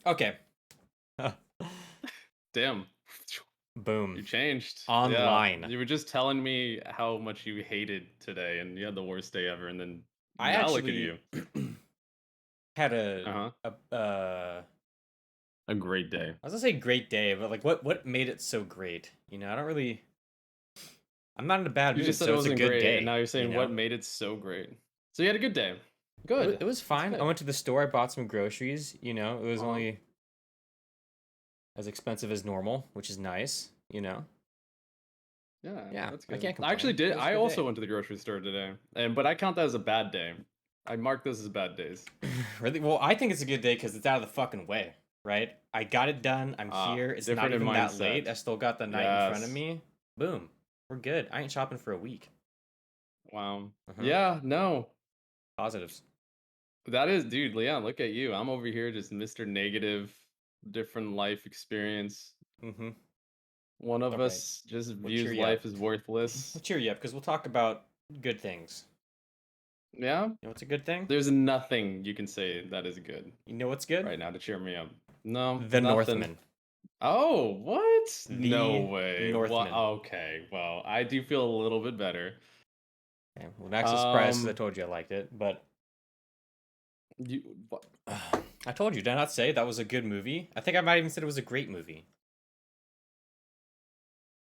Okay. Damn. Boom. You changed. Yeah. Online. You were just telling me how much you hated today and you had the worst day ever, and then I now look at actually you. had a Uh-huh. A great day. I was gonna say great day, but like what made it so great? I don't really I'm not in a bad You just mood, said it so it's a wasn't good great, and day, now you're you saying what know? made it so great. So you had a good day. It Good. was That's fine. I good. went to the store, I bought some groceries, it was Uh-huh. only as expensive as normal, which is nice. Yeah, Yeah, that's I good. can't I actually complain. It did. was a I good also day. went to the grocery store today, but I count that as a bad day. I mark those as bad days. Really? Well, I think it's a good day because it's out of the fucking way, right? I got it done. I'm here. It's not Different in even that late. mindset. I still got the night in front of Yes. me. Boom. We're good. I ain't shopping for a week. Wow. Uh-huh. Yeah, no. Positives. That is, dude, Leon, look at you. I'm over here just Mr. Negative, different life experience. Mm-hmm. One All of right. us just We'll views cheer you life up. as We'll worthless. cheer you up because we'll talk about good things. Yeah? You know what's a good thing? There's nothing you can say that is good You know what's good? right now to cheer me up. No, The nothing. Northman. Oh, what? No The way. What? Northman. Okay, well, I do feel a little bit better. Okay, well, not so surprised because I Um, told you I liked it, but what? I told you, did I not say that was a good movie? I think I might even said it was a great movie.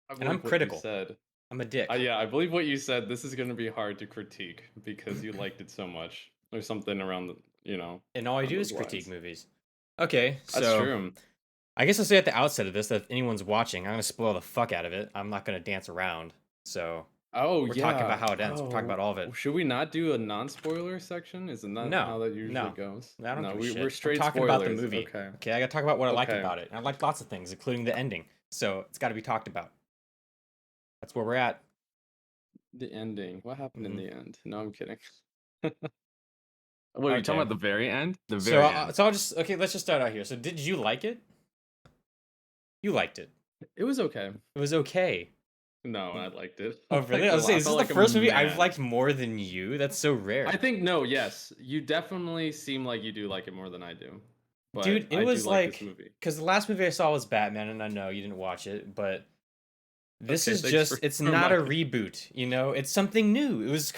I And I'm believe what you critical. said. I'm a dick. Yeah, I believe what you said. This is going to be hard to critique because you liked it so much, or something around And all I around do those is critique lines. movies. Okay, That's so true. I guess I'll say at the outset of this that if anyone's watching, I'm gonna spoil the fuck out of it. I'm not gonna dance around. So Oh we're talking about yeah. how it ends. We're talking about Oh, all of it. should we not do a non-spoiler section? Isn't that No, how that usually no, goes? I don't No, give a we're shit. I'm straight talking about the spoilers. movie. Okay. Okay, I gotta talk about what I liked Okay. about it. And I liked lots of things, including the ending. So it's got to be talked about. That's where we're at. The ending. What happened in Hmm. the end? No, I'm kidding. What are you talking Okay, about? The very end? The so very end. so I'll just okay. Let's just start out here. So did you like it? You liked it. It was okay. It was okay. No, I liked it. Oh, I really? liked I it a was lot. saying, I is this felt the like a first movie I've man. liked more than you? That's so I rare. think no, yes, you definitely seem like you do like it more than I do. But Dude, it I do was like this like movie. because the last movie I saw was Batman, and I know you didn't watch it, but this Okay, is thanks just for it's not a reminding. reboot. It's something new. It was Hmm.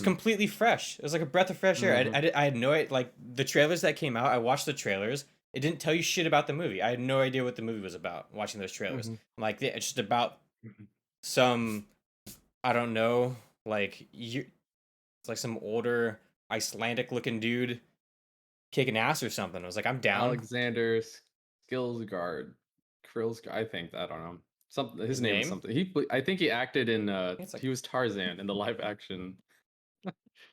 completely fresh. It was like a breath of fresh air. Hmm. I had no like the trailers that came out. I watched the trailers. It didn't tell you shit about the movie. I had no idea what the movie was about watching those trailers. Hmm. I'm like, yeah, it's just about Hmm. some I don't know, it's like some older Icelandic looking dude kicking ass or something. I was like, I'm down. Alexander Skillsgard, I think I don't know. Something. His His name is name? something. I think he acted in. I think it's like He was Tarzan in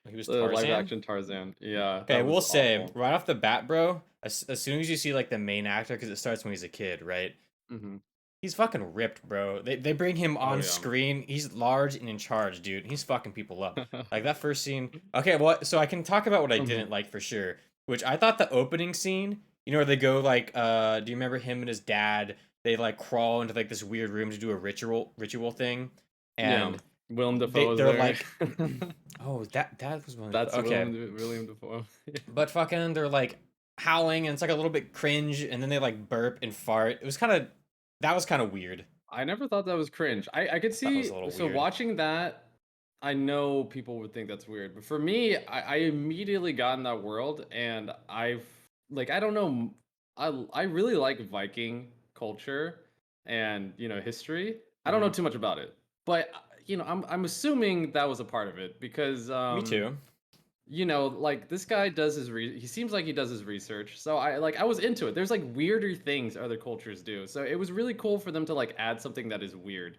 he was the live Tarzan. action Tarzan. Yeah, Okay, that we'll was say awful. right off the bat, bro. As soon as you see like the main actor, because it starts when he's a kid, right? Hmm. He's fucking ripped, bro. They bring him Oh on yeah. screen. He's large and in charge, dude. He's fucking people up. Like that first scene. Okay, well, so I can talk about what I Hmm. didn't like for sure. Which I thought the opening scene, where they go like, do you remember him and his dad? They like crawl into like this weird room to do a ritual thing, Yeah, and Willem Dafoe is they're there. like, oh, that was one. That's Okay, William Dafoe. but fucking they're like howling and it's like a little bit cringe, and then they like burp and fart. It was kind of that was kind of weird. I never thought that was cringe. I could That was a see. little So weird. watching that, I know people would think that's weird, but for me, I immediately got in that world, and I don't know. I really like Viking culture and history. I don't know Hmm. too much about it, but I'm assuming that was a part of it because Me too. like this guy does he seems like he does his research. So I was into it. There's like weirder things other cultures do. So it was really cool for them to like add something that is weird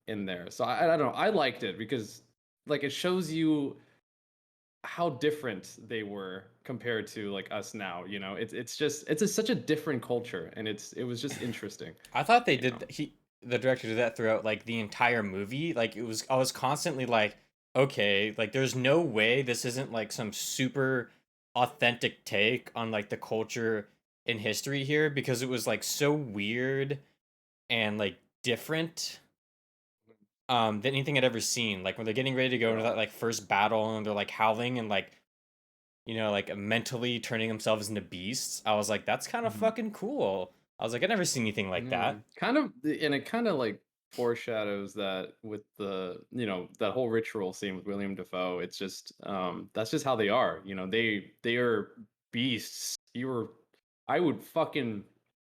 in there. So I don't know. I liked it because like it shows you how different they were compared to like us now, It's just such a different culture, and it was just interesting, I thought they you know. did the director did that throughout like the entire movie. Like I was constantly like, okay, like there's no way this isn't like some super authentic take on like the culture and history here, because it was like so weird and like different than anything I'd ever seen. Like when they're getting ready to go into Yeah. that like first battle and they're like howling and like like mentally turning themselves into beasts. I was like, that's kind of Mhm. fucking cool. I was like, I never seen anything like Yeah, that. kind of, and it kind of like foreshadows that with that whole ritual scene with William Defoe. It's just that's just how they are. They are beasts. I would fucking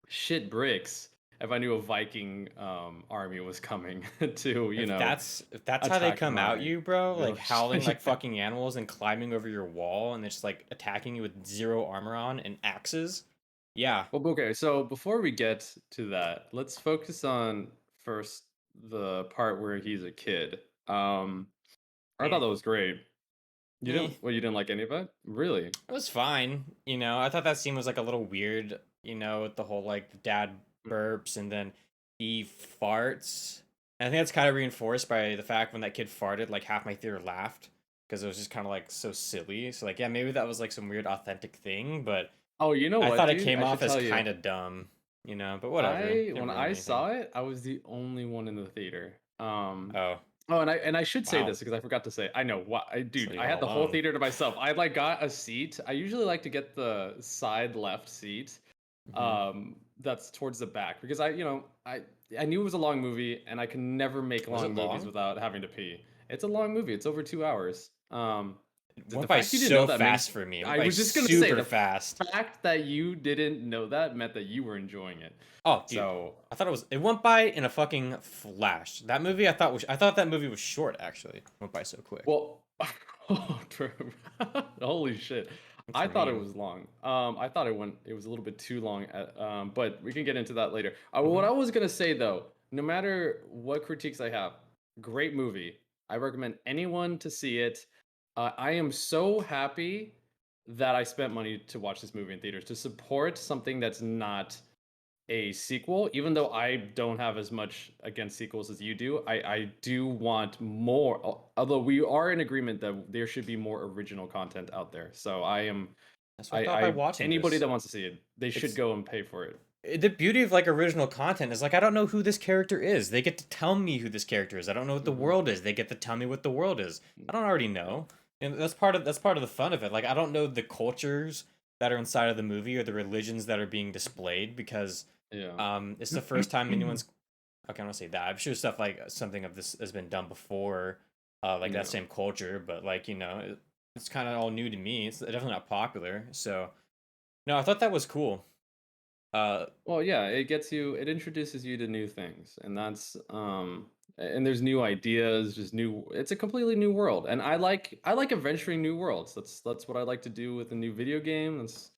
shit bricks if I knew a Viking army was coming to If that's how they attack come out my you, bro, like village. howling like Yeah. fucking animals and climbing over your wall and just like attacking you with zero armor on and axes. Yeah. Well, okay. So before we get to that, let's focus on first the part where he's a kid. I thought Eh. that was great. Eh. You didn't like any of it? Really? It was fine. I thought that scene was like a little weird, with the whole like the dad Mhm. burps and then he farts. And I think that's kind of reinforced by the fact when that kid farted, like half my theater laughed because it was just kind of like so silly. So like, yeah, maybe that was like some weird authentic thing, but Oh, you know I what, thought it dude? came I off should as tell you. kind of dumb, but whatever. I Didn't when ruin I anything. saw it, I was the only one in the theater. Oh, Oh, and I should say wow. this because I forgot to say. I know what So dude. you I went had the whole alone. theater to myself. I like got a seat. I usually like to get the side left seat, Hmm. that's towards the back because I knew it was a long movie and I can never make Was it long movies long? without having to pee. It's a long movie. It's over 2 hours. It The went by fact you didn't know so that means fast for me. It went I by was just gonna say super the fast. fact that you didn't know that meant that you were enjoying it. Oh, dude. So It went by in a fucking flash. That movie I thought that movie was short actually. It went by so quick. well, oh, true. Holy shit. That's I for thought it me. was long. I thought it was a little bit too long, but we can get into that later. What Hmm. I was gonna say though, no matter what critiques I have, great movie. I recommend anyone to see it. I am so happy that I spent money to watch this movie in theaters to support something that's not a sequel, even though I don't have as much against sequels as you do. I do want more. Although we are in agreement that there should be more original content out there. So That's what I thought by watching anybody this. that wants to see it, they should It's go and pay for it. the beauty of like original content is like I don't know who this character is. They get to tell me who this character is. I don't know what the Hmm. world is. They get to tell me what the world is. I don't already Yeah. know. And that's part of the fun of it. Like I don't know the cultures that are inside of the movie or the religions that are being displayed because Yeah. it's the first time anyone's okay, I don't say that. I'm sure stuff like something of this has been done before, like that Yeah. same culture, but like, it's kind of all new to me. It's definitely not popular. So, no, I thought that was cool. Uh, Well, yeah, it introduces you to new things, and and there's new ideas, just new. It's a completely new world, and I like adventuring new worlds. That's what I like to do with a new video game. That's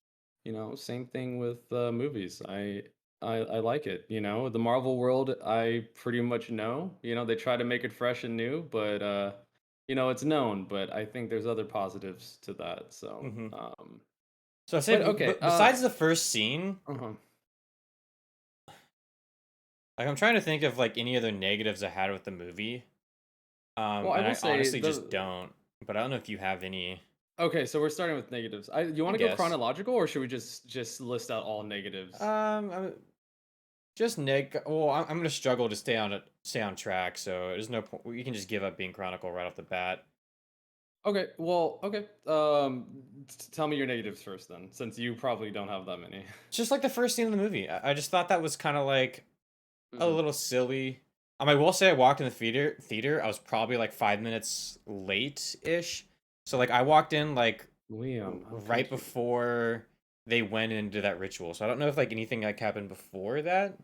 same thing with movies. I like it. The Marvel world, I pretty much know. They try to make it fresh and new, but it's known. But I think there's other positives to that. So, mhm. So I say, but okay. besides the first scene, Uh-huh. like I'm trying to think of like any other negatives I had with the movie. Well, I And will I say honestly just the don't. But I don't know if you have any. Okay, so we're starting with negatives. You I want to go guess. chronological, or should we just list out all negatives? Just neg. Well, I'm gonna struggle to stay on track. So there's no point. You can just give up being chronicle right off the bat. Okay, well, okay. Tell me your negatives first, then, since you probably don't have that many. It's just like the first scene of the movie. I just thought that was kind of like a Hmm. little silly. I will say I walked in the theater. I was probably like 5 minutes late ish. So like I walked in like Liam, how right could you? before they went into that ritual. So I don't know if like anything like happened before that.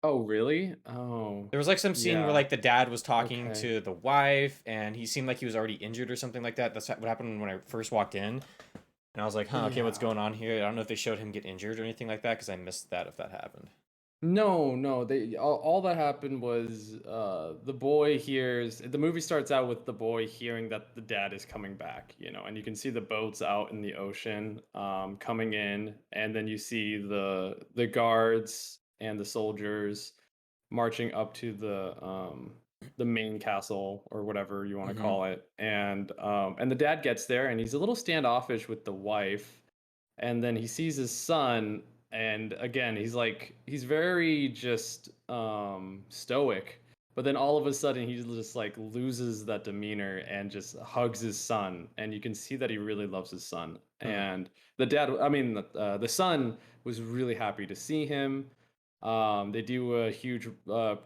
Oh, really? Oh, There was like some scene where yeah. like the dad was talking Okay. to the wife and he seemed like he was already injured or something like that. That's what happened when I first walked in. And I was like, huh, okay, what's Yeah. going on here? I don't know if they showed him get injured or anything like that because I missed that if that happened. No, no. All that happened was the boy hears the movie starts out with the boy hearing that the dad is coming back, and you can see the boats out in the ocean coming in, and then you see the guards and the soldiers marching up to the main castle or whatever you want to Mm-hmm. call it, and the dad gets there and he's a little standoffish with the wife, and then he sees his son, and again he's very just stoic, But then all of a sudden, he just like loses that demeanor and just hugs his son, and you can see that he really loves his son. Hmm. And the son was really happy to see him. They do a huge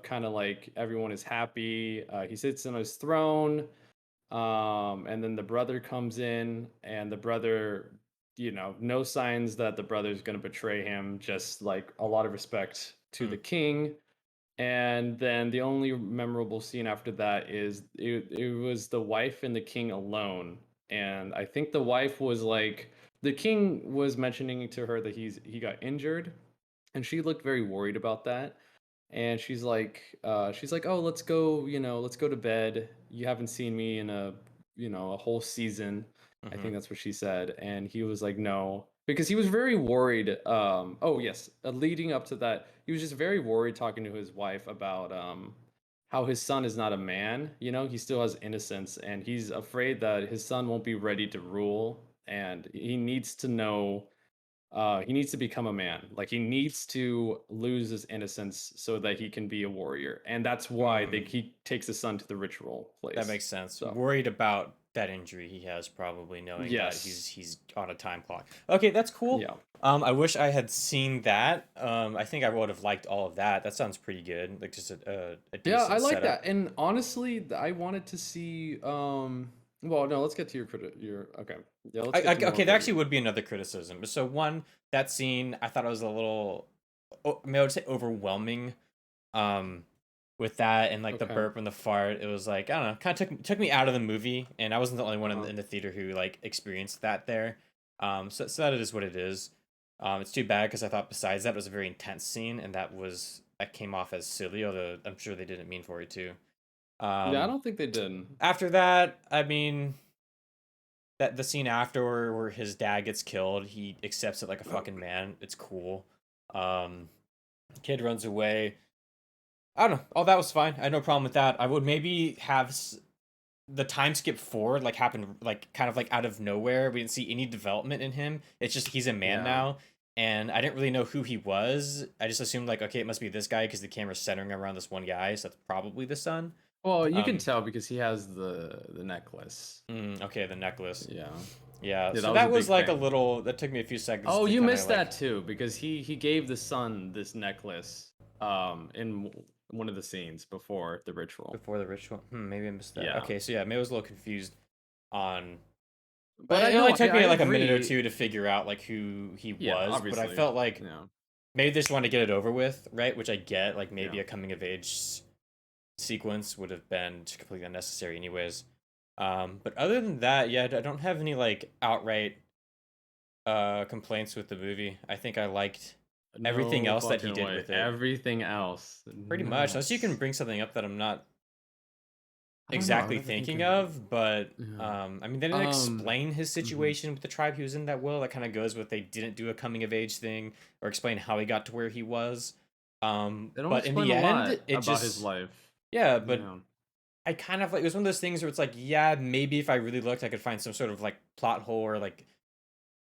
kind of like everyone is happy. He sits on his throne, and then the brother comes in, and the brother, no signs that the brother's going to betray him, just like a lot of respect to Hmm. the king. And then the only memorable scene after that is it was the wife and the king alone. And I think the wife was like, the king was mentioning to her that he got injured, and she looked very worried about that. And she's like, oh, let's go to bed. You haven't seen me in a whole season. I Hmm. think that's what she said. And he was like, no, because he was very worried. Oh yes, leading up to that, he was just very worried talking to his wife about how his son is not a man. He still has innocence, and he's afraid that his son won't be ready to rule, and he needs to know, he needs to become a man. Like, he needs to lose his innocence so that he can be a warrior, and that's why Hmm. he takes his son to the ritual That place. makes sense. So Worried about that injury he has, probably knowing that he's yes, he's on a time clock. Okay, that's cool. yeah, I wish I had seen that. I think I would have liked all of that. That sounds pretty good. Like just a yeah. I decent like setup. that, and honestly, I wanted to see. Well, no, let's get to your okay. Yeah, let's get to more Okay, of there what actually you. would be another criticism. So one, that scene, I thought it was a little, I mean, I would say overwhelming. Um, with that and like the Okay. burp and the fart, it was like I don't know, kind of took me out of the movie, and I wasn't the only one Uh-huh. in the theater who like experienced that there. So that is what it is. It's too bad because I thought besides that it was a very intense scene, and that came off as silly, although I'm sure they didn't mean for it to. Yeah, I Um, don't think they did. After that, I mean that the scene after where his dad gets killed, he accepts it like a fucking man. It's cool. Um, Kid runs away. I don't know. All that was fine. I had no problem with that. I would maybe have the time skip forward like happened like kind of like out of nowhere. We didn't see any development in him. It's just he's a man Yeah. now, and I didn't really know who he was. I just assumed like okay, it must be this guy because the camera's centering around this one guy, so that's probably the son. Well, you can Um, tell because he has the necklace. okay, the necklace. Yeah. Yeah, Yeah, that so was a that was big like a thing. little. That took me a few seconds Oh, to you kind of missed like that too because he gave the son this necklace in one of the scenes before the ritual. before the ritual. Maybe I missed that. Yeah. Okay, so yeah, maybe I was a little confused on. But But I it only know took I me like a minute or agree. two to figure out like who he Yeah, was. But I obviously. felt like Yeah. maybe they just wanted to get it over with, right? Which I get. Like maybe Yeah. a coming of age sequence would have been completely unnecessary, anyways. But other than that, yeah, I don't have any like outright complaints with the movie. I think I liked everything No else that he fucking did way. with it. Everything else Pretty much, unless you can nuts. bring something up that I'm not I don't know. I would exactly have to think thinking of of, but yeah. I mean, they didn't Um explain his mhm. situation with the tribe he was in that well. That kind of goes with they didn't do a coming of age thing or explain how he got to where he was. They don't But in explain the a end, lot it about his just life. yeah. But Yeah. I kind of like it was one of those things where it's like yeah, maybe if I really looked, I could find some sort of like plot hole or like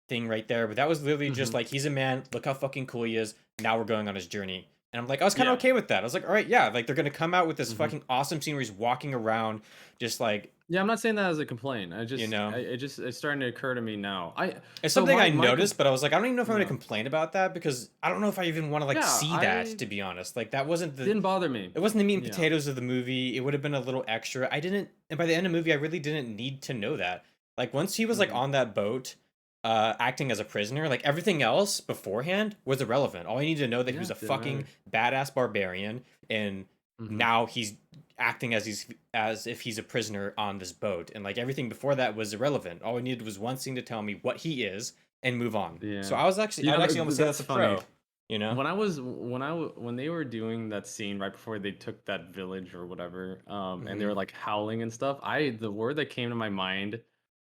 thing right there. But that was literally just Mhm. like he's a man. Look how fucking cool he is. Now we're going on his journey. And I'm like, I was kind of Yeah. okay with that. I was like, all right, yeah, like they're gonna come out with this Mhm. fucking awesome scene where he's walking around, just like Yeah, I'm not saying that as a complaint. you know, It's starting to occur to me now. it's So something I my noticed, but I was like, I don't even know if I'm gonna yeah. complain about that because I don't know if I even want to like Yeah, see that. I To be honest, like that wasn't the didn't bother me. it wasn't the meat and Yeah. potatoes of the movie. It would have been a little extra. I didn't, and by the end of the movie, I really didn't need to know that. Like once he was like Mhm. on that boat, acting as a prisoner, like everything else beforehand was irrelevant. All I needed to know that he Yeah, was a it didn't fucking matter. badass barbarian, and Mhm. now he's acting as if he's a prisoner on this boat, and like everything before that was irrelevant. All I needed was one scene to tell me what he is and move on. So Yeah. I'd actually almost say that's That's a pro. funny. You know? When they were doing that scene right before they took that village or whatever, and they Hmm. were like howling and stuff, I the word that came to my mind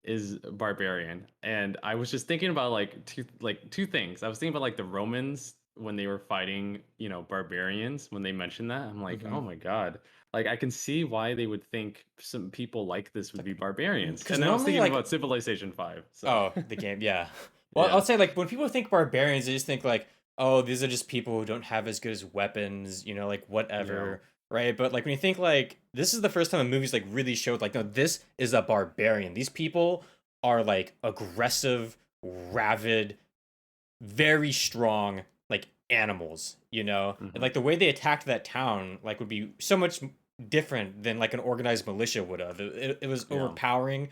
is barbarian, and I was just thinking about two things. I was thinking about like the Romans when they were fighting, barbarians. When they mentioned that, I'm like, Hmm. oh my god, like I can see why they would think some people like this would be barbarians. Because And then I was normally thinking like about Civilization 5. So oh, the game, yeah. Well, I'll yeah. say like when people think barbarians, they just think like, oh, these are just people who don't have as good as weapons, like Yeah. whatever, right? But like when you think like this is the first time a movie's like really showed like no, this is a barbarian. These people are like aggressive, rabid, very strong like animals, you know? And Hmm. like the way they attacked that town like would be so much different than like an organized militia would have. It was Yeah. overpowering.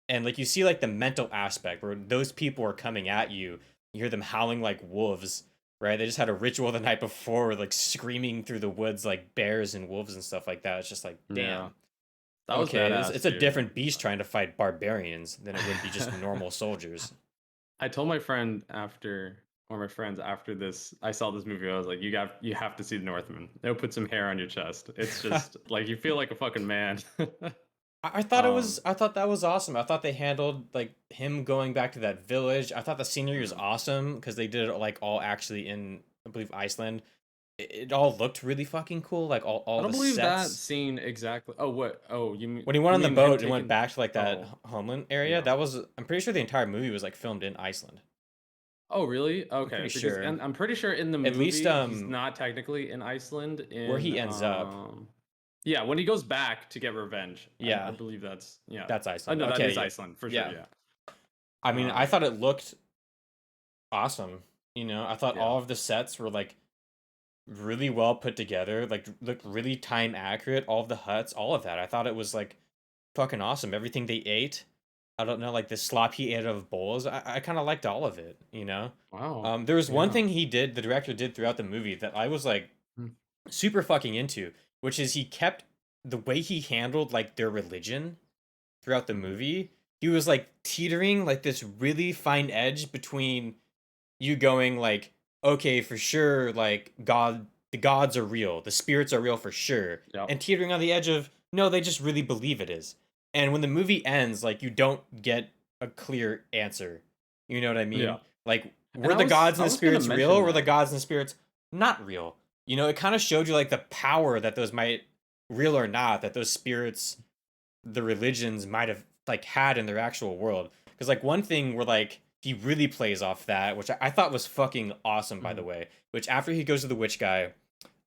And like you see like the mental aspect where those people are coming at you. You hear them howling like wolves, right? They just had a ritual the night before, like screaming through the woods like bears and wolves and stuff like that. It's just like, Yeah. damn. That was Okay, badass, it's a dude. different beast trying to fight barbarians than it would be just normal soldiers. I told my friend after, or my friends after this, I saw this movie. I was like, you have to see the Northman. It'll put some hair on your chest. It's just like you feel like a fucking man. I thought it was um, I thought that was awesome. I thought they handled like him going back to that village. I thought the scenery was yeah. awesome because they did it like all actually in I believe Iceland. It all looked really fucking cool. Like I all don't the believe that sets. scene exactly. Oh, what? Oh, When he went you on the mean him boat and went taking? back to like that Oh, homeland area, yeah. that was I'm pretty sure the entire movie was like filmed in Iceland. Oh, really? I'm pretty Okay, because sure. and I'm pretty sure in the At least movie he's not technically in Iceland. where he ends up. Yeah, when he goes back to get revenge, I Yeah, believe that's yeah. that's I Iceland. know that Okay, is yeah. Iceland for sure. Yeah. Yeah. I mean, I Um. thought it looked awesome. You know, I thought Yeah. all of the sets were like really well put together, like looked really time accurate. All of the huts, all of that. I thought it was like fucking awesome. Everything they ate, I don't know, like the slop he ate out of bowls. I kind of liked all of it. You know, Wow. there was one Yeah. thing he did, the director did throughout the movie that I was like Mm. super fucking into, which is he kept the way he handled like their religion throughout the Mhm. movie. He was like teetering like this really fine edge between you going like, okay, for sure, like the gods are real, the spirits are real for sure, Yep. and teetering on the edge of no, they just really believe it is. And when the movie ends, like you don't get a clear answer. You know what I Yeah. mean? Like, And were the gods I and the was gonna spirits real? mention Or were the that. gods and the spirits not real? You know, it kind of showed you like the power that those might real or not that those spirits the religions might have like had in their actual world. Because like one thing where like he really plays off that, which I thought was fucking awesome by the Mhm. way. Which after he goes to the witch guy,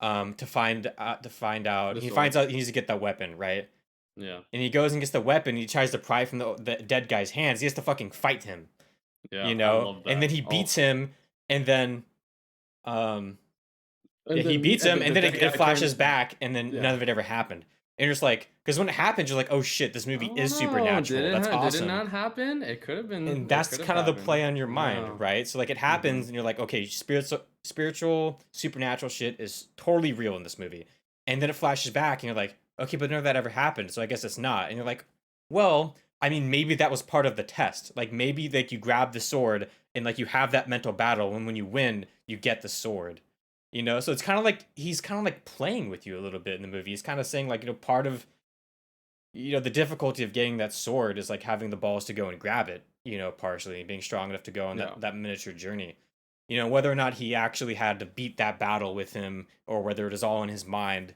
to find out The he sword. finds out he needs to get that weapon right, Yeah. and he goes and gets the weapon. He tries to pry from the dead guy's hands. He has to fucking fight him, Yeah. you I know, love and then that. he Oh. beats him, and then um yeah, And he then beats him, and the then dead it guy flashes turns. back, and then none Yeah. of it ever happened. And you're just like, because when it happens, you're like, oh shit, this movie is Oh, supernatural. That's did it awesome. not happen? It could have been. And It that's could have kind of the happened. play on your mind, Yeah. right? So like it happens, Mhm. and you're like, okay, spiritual, supernatural shit is totally real in this movie. And then it flashes back, and you're like, okay, but none of that ever happened, so I guess it's not. And you're like, well, I mean, maybe that was part of the test. Like maybe like you grab the sword and like you have that mental battle, and when you win, you get the sword. You know, so it's kind of like he's kind of like playing with you a little bit in the movie. He's kind of saying like, part of the difficulty of getting that sword is like having the balls to go and grab it, partially being strong enough to go on Yeah. that miniature journey. Whether or not he actually had to beat that battle with him or whether it is all in his mind.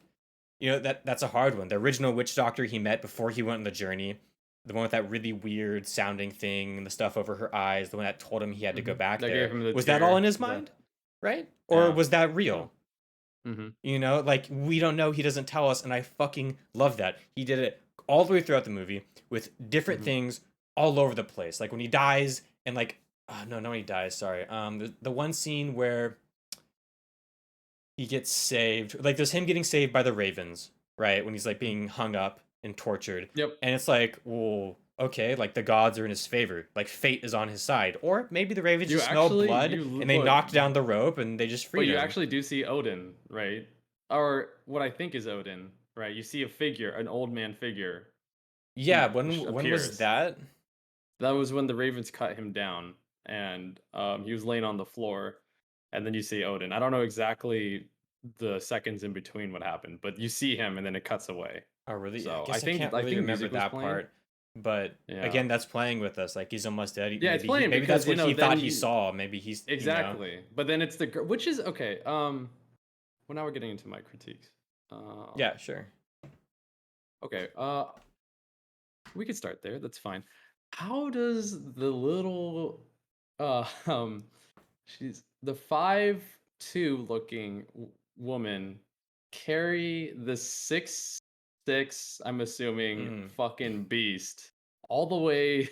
That's a hard one. The original witch doctor he met before he went on the journey, the one with that really weird sounding thing and the stuff over her eyes, the one that told him he had to go back That gave there, him the was that all in tear. his That. mind? Right? Or Yeah. was that Oh. real? Mhm. Like we don't know, he doesn't tell us, and I fucking love that. He did it all the way throughout the movie with different Mhm. things all over the place. Like when he dies and like no, he dies, sorry. The one scene where he gets saved, like there's him getting saved by the ravens, right? When he's like Mhm. being hung up and tortured. Yep. And it's like, well, okay, like the gods are in his favor. Like fate is on his side. Or maybe the ravens You just smell actually blood you l- and they knocked down the rope and they just but freed you him. actually do see Odin, right? Or what I think is Odin, right? You see a figure, an old man figure, Yeah, when was appears. that? That was when the Ravens cut him down, and he was laying on the floor, and then you see Odin. I don't know exactly the seconds in between what happened, but you see him, and then it cuts away. Oh, really? Yeah, I So guess I can't really remember music was that playing. part. But Yeah, again, that's playing with us. Like he's almost dead. yeah, it's playing Maybe that's because what he then thought he you saw. Maybe he's. exactly. But then it's which is okay. Well, now we're getting into my critiques. Yeah, sure. Okay. We could start there. That's fine. How does the little uh um she's the 5'2" looking woman carry the 6'6", I'm assuming, Mm. fucking beast all the way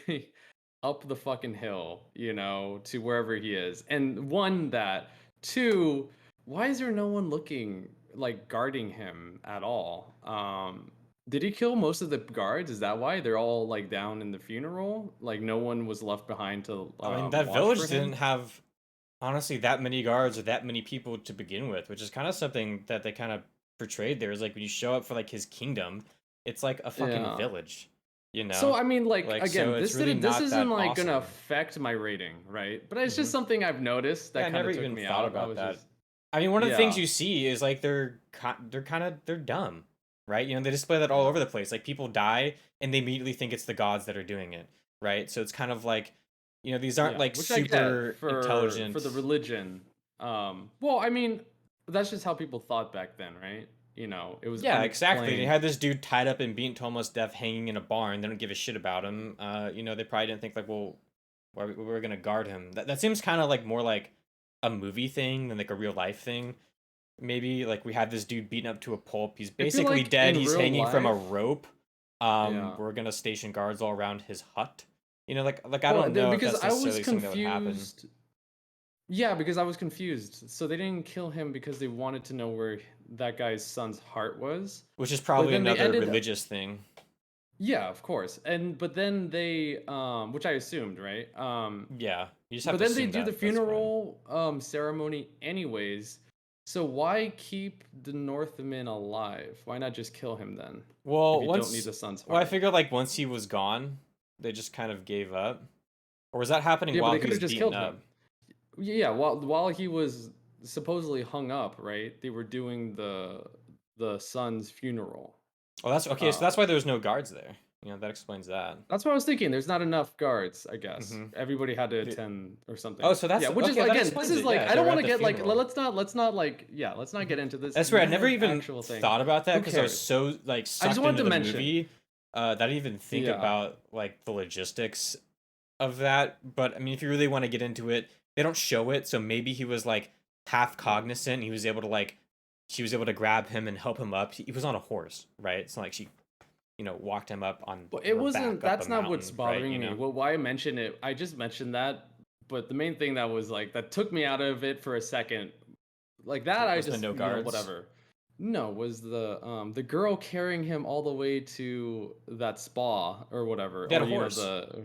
up the fucking hill, to wherever he is. And one, that. Two, why is there no one looking, like, guarding him at all? Did he kill most of the guards? Is that why they're all like down in the funeral? Like no one was left behind to I mean, that watch for village him? didn't have honestly that many guards or that many people to begin with, which is kind of something that they kind of portrayed there. Is like when you show up for like his kingdom, it's like a fucking Yeah. village, you So know? I mean, like Like so again, it's this really didn't this not isn't that like gonna awesome. affect my rating, right? But it's just Hmm. something I've noticed Yeah, that I kind never of took even me thought out. I about was that. just, I mean, one of the things yeah, you see is like they're dumb, right? You know, they display that all over yeah, the place. Like people die and they immediately think it's the gods that are doing it, right? So it's kind of like, these aren't yeah. like Which I get super for the intelligent. religion. Well, I mean, that's just how people thought back then, right? It was Yeah, exactly. They unexplained. had this dude tied up and beaten to almost death, hanging in a barn. They don't give a shit about him. They probably didn't think like, well, we're gonna guard him. That seems kind of like more like a movie thing than like a real life thing. Maybe like we had this dude beaten up to a pulp. He's I feel basically like dead. in He's real hanging from a life, rope. yeah. We're gonna station guards all around his hut. Like I Well, don't know if because that's I was necessarily something that would happen. confused. Yeah, because I was confused. So they didn't kill him because they wanted to know where that guy's son's heart was. Which is But probably then they another ended, religious thing. yeah, of course. And but then they which I assumed, right? Yeah, you just have But to then they assume do the that. That's fine. funeral ceremony anyways. So why keep the Northman alive? Why not just kill him then? If Well, you don't need once the son's well, I heart. figured like once he was gone, they just kind of gave up. Or was that happening Yeah, but while they he could was have just beaten killed up? him. Yeah, while he was supposedly hung up, right? They were doing the son's funeral. Oh, that's okay. So Uh, that's why there was no guards there. That explains that. that's what I was thinking. There's not enough guards, I guess. Mm-hmm. Everybody had to attend or Oh, something. so Yeah, that's which is okay. That again, this explains is it. like Yeah, I they don't were want at to the get like funeral. let's not like yeah, let's not get into this That's weird. I never one even actual thing. thought about that Who because I was cares? so like I just sucked wanted into to the mention. movie that I didn't even think Yeah. about like the logistics of that. But I mean, if you really want to get into it, they don't show it. So maybe he was like half Yeah. cognizant. He was able to like, she was able to grab him and help him up. He was on a horse, right? It's not like she, walked him up on But it her wasn't back up a that's not what's mountain, right? bothering me. Well, why I mentioned it, I just mentioned that, but the main thing that was like that took me out of it for a second. Like that I Was the just, no guards? whatever. No, was the girl carrying him all the way to that spa or whatever. They had Or a horse. the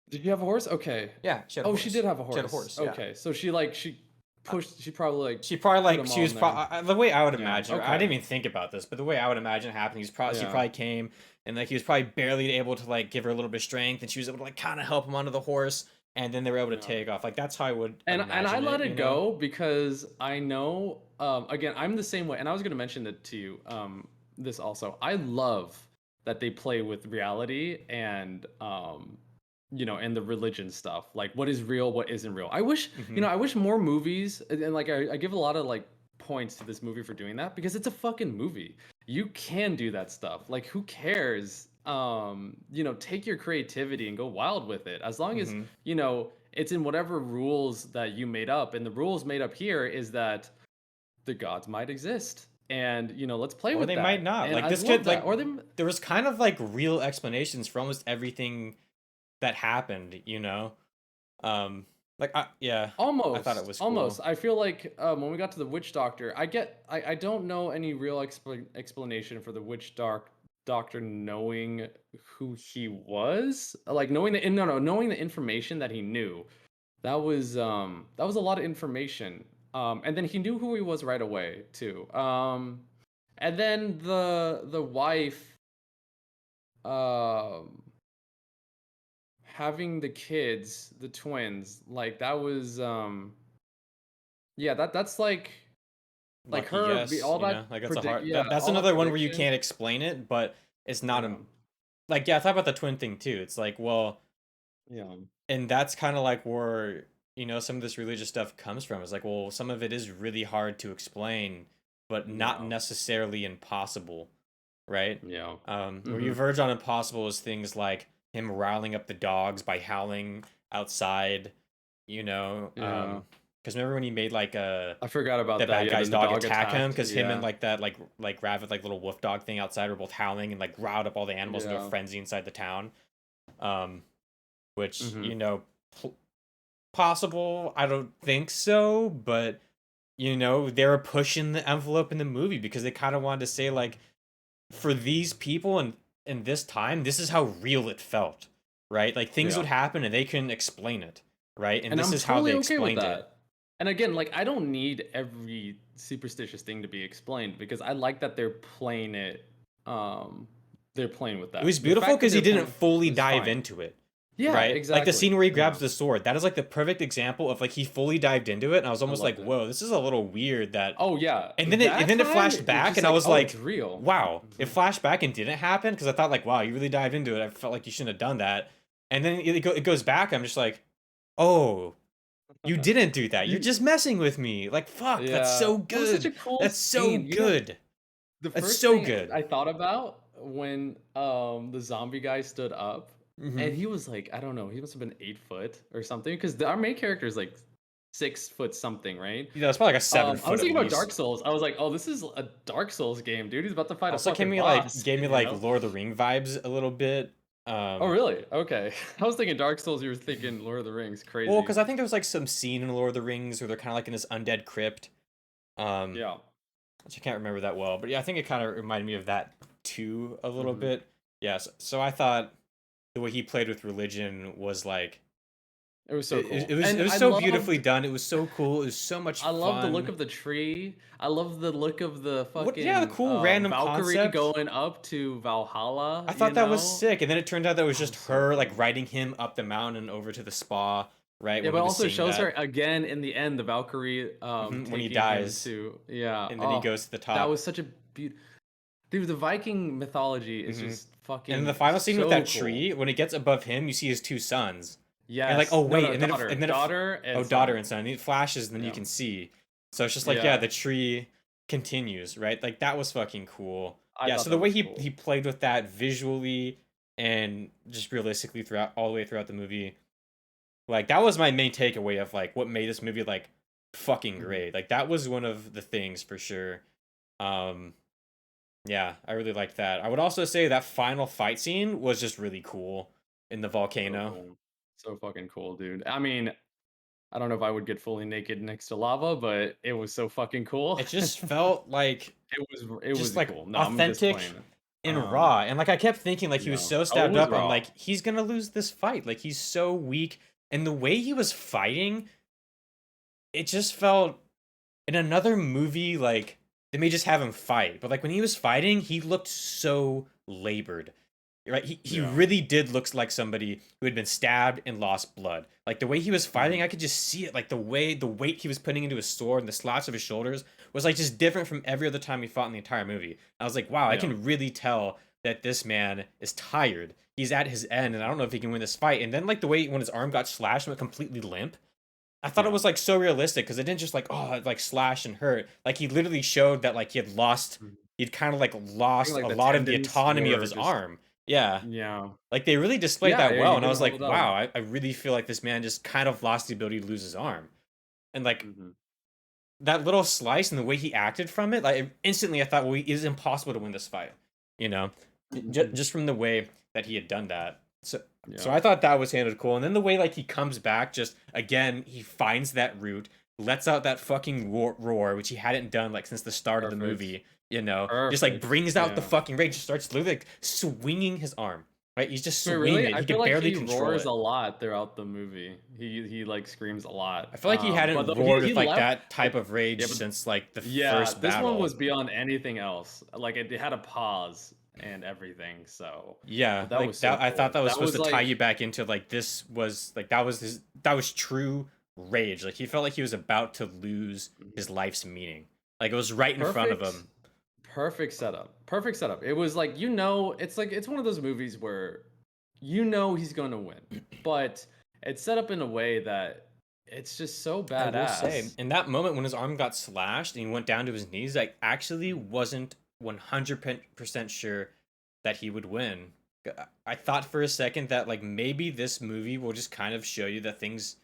did you have a horse? Okay. Yeah, she had a Oh, she horse. did have a She had a horse. horse. Yeah. Okay. So she probably like She probably put like him she on was there. probably the way I would Yeah. imagine. I Okay. didn't even think about this, but the way I would imagine it happened, she Yeah. probably came and like he was probably barely able to like give her a little bit of strength, and she was able to like kind of help him onto the horse, and then they were able to Yeah. take off. Like that's how I would And I imagine let it. it go because I know again, I'm the same way and I was going to mention it to you this also. I love that they play with reality and and the religion stuff. Like what is real, what isn't real. I wish, Hmm. I wish more movies and like I give a lot of like points to this movie for doing that because it's a fucking movie. You can do that stuff. Like who cares? Take your creativity and go wild with it. As long as, Hmm. it's in whatever rules that you made up. And the rules made up here is that the gods might exist. And, let's play Or with they might that. not. And Like I this love could that. like Or they there was kind of like real explanations for almost everything that happened. Um, yeah, I thought it almost, was almost. cool. I feel like when we got to the witch doctor, I don't know any real explanation for the doctor knowing who he was, like knowing the no no knowing the information that he knew. That was a lot of information. And then he knew who he was right away too. And then the wife um having the kids, the twins, like that was yeah, that's like Lucky her guess, all that like that's a predict hard yeah, that's all that another one where you prediction. can't explain it, but it's not Yeah. like yeah, I thought about the twin thing too. It's like, well, Yeah. and that's kind of like where some of this religious stuff comes from. It's like, well, some of it is really hard to explain, but not Yeah. necessarily impossible, right? Yeah. Where you Mhm. verge on impossible is things like him riling up the dogs by howling outside, you know, Yeah. Because remember when he made like I forgot the about that. bad Yeah, guy's then the dog dog attack him attacked. because him and Yeah. like that like rabid like little wolf dog thing outside were both howling and like riled up all the animals into a Yeah. frenzy inside the town. Um, which Hmm. possible. I don't think so, but they were pushing the envelope in the movie because they kind of wanted to say like for these people and in this time, this is how real it felt, right? Like things would Yeah. happen and they couldn't explain it, right? And And this I'm is how totally they okay with explained it. that. And again, like I don't need every superstitious thing to be explained because I like that they're playing it they're playing with It was that. The beautiful fact that because he they're didn't playing fully is dive fine. into it, Yeah, right? Like the exactly. scene where he Yeah. grabs the sword, that is like the perfect example of like he fully dived into it, and I was I almost like, loved it. "Whoa, this is a little weird." That, Oh yeah. and That then it time flashed it was back, just and I like, was oh, it's like, real. "Wow!" It Mhm. flashed back and didn't happen because I thought like, "Wow, you really dived into it." I felt like you shouldn't have done that, and then it goes back. I'm just like, "Oh, you didn't do that. You're You just messing with me." Like, fuck, that's yeah. so That was such good. a cool That's so scene. You know, good. the That's first so thing good. I thought about when the zombie guy stood up Hmm. and he was like, I don't know, he must have been 8 foot or something because our main character is like 6 foot something, right? It's probably like a seven I foot was at thinking about Dark least. Souls. I was like, oh, this is a Dark Souls game, dude. He's about to fight a Also fucking like boss, gave me you like know? Lord of the Ring vibes a little bit. Oh, really? Okay. I was thinking Dark Souls. You were thinking Lord of the Rings. Well, Crazy. because I think there's like some scene in Lord of the Rings where they're kind of like in this undead crypt, um, Yeah. which I can't remember that well, but yeah, I think it kind of reminded me of that too a little Hmm. bit. Yes, so I thought the way he played with religion was like It was so cool, it and was so beautifully done. It was so cool. It was so much I love the look fun. of the tree. I love the look of the What? Yeah, the fucking cool random Valkyrie concept. going up to I Valhalla. You thought that was know, sick, and then it turned out that it was that just was so her like cool. riding him up the mountain over to the spa, right Yeah, when but he was also seeing shows her that. again in the end. The Valkyrie When he taking him dies, to yeah. and then he Oh, goes to the that top. was such a beautiful. Dude, the Viking mythology is Hmm. just And in the fucking final scene with so that cool. tree, when it gets above him, you see his two sons. And you're like, Yes. oh No, wait, no, daughter, daughter oh and daughter son. and son. And it flashes, and then you Yeah. can see. So it's just like, yeah, Yeah. the tree continues, right? Like that was fucking cool. I Yeah. thought So the that way was he cool. played with that visually and just realistically throughout all the way throughout the movie, like that was my main takeaway of like what made this movie like fucking Mhm. great. Like that was one of the things for sure. Um, yeah, I really liked that. I would also say that final fight scene was just really cool in the So volcano. cool. So fucking cool, dude. I mean, I don't know if I would get fully naked next to lava, but it was so fucking cool. It just felt like It just was like cool. No, I'm just authentic playing it. and raw. And like I kept thinking like he was Yeah. so Oh, it stabbed was up. I'm raw. like he's going to lose this fight. Like he's so weak and the way he was fighting, it just felt in another movie like they may just have him fight. But like when he was fighting, he looked so labored. Right, he Yeah. really did look like somebody who had been stabbed and lost blood. Like the way he was fighting, Mhm. I could just see it. Like the weight he was putting into his sword and the slats of his shoulders was like just different from every other time he fought in the entire movie. I was like, wow, I Yeah. can really tell that this man is tired. He's at his end, and I don't know if he can win this fight. And then like the way when his arm got slashed and went completely limp, I thought it Yeah. was like so realistic because it didn't just like it like slash and hurt. Like he literally showed that like he had lost, Mhm. he'd kind of like I think lost like a the lot of the tendons autonomy of were his just arm. Yeah, yeah. like they really displayed Yeah, that yeah, well, he and I couldn't was like, hold it out. wow, I really feel like this man just kind of lost the ability to lose his arm, and like Mhm. that little slice and the way he acted from it, like instantly I thought, well, it is impossible to win this fight, you know, Mhm. just from the way that he had done that. So Yeah. I thought that was handled cool, and then the way like he comes back, just again he finds that root, lets out that fucking roar, which he hadn't done like since the start of the Perfect. movie, you know, just like Perfect. brings out the Yeah. fucking rage, just starts literally like swinging his arm, right? He's just Wait, swinging really? it. I He feel could like barely he control roars a it. lot throughout the movie. He like screams a I lot. feel like he But hadn't though roared he with like left that type like of rage yeah, but since like the yeah, first this one was battle. beyond anything else. Like it had a pause and everything. So, Yeah, but that was like so that. I thought cool. that was That supposed was to tie like you back into like this was like that was true rage. Like he felt like he was about to lose his life's meaning. Like it was right in front of perfect him. perfect setup. Perfect setup. It was like it's like it's one of those movies where he's going to win. But it's set up in a way that it's just so I will say, badass. in that moment when his arm got slashed and he went down to his knees, I actually wasn't 100% sure that he would win. I thought for a second that like maybe this movie will just kind of show you that things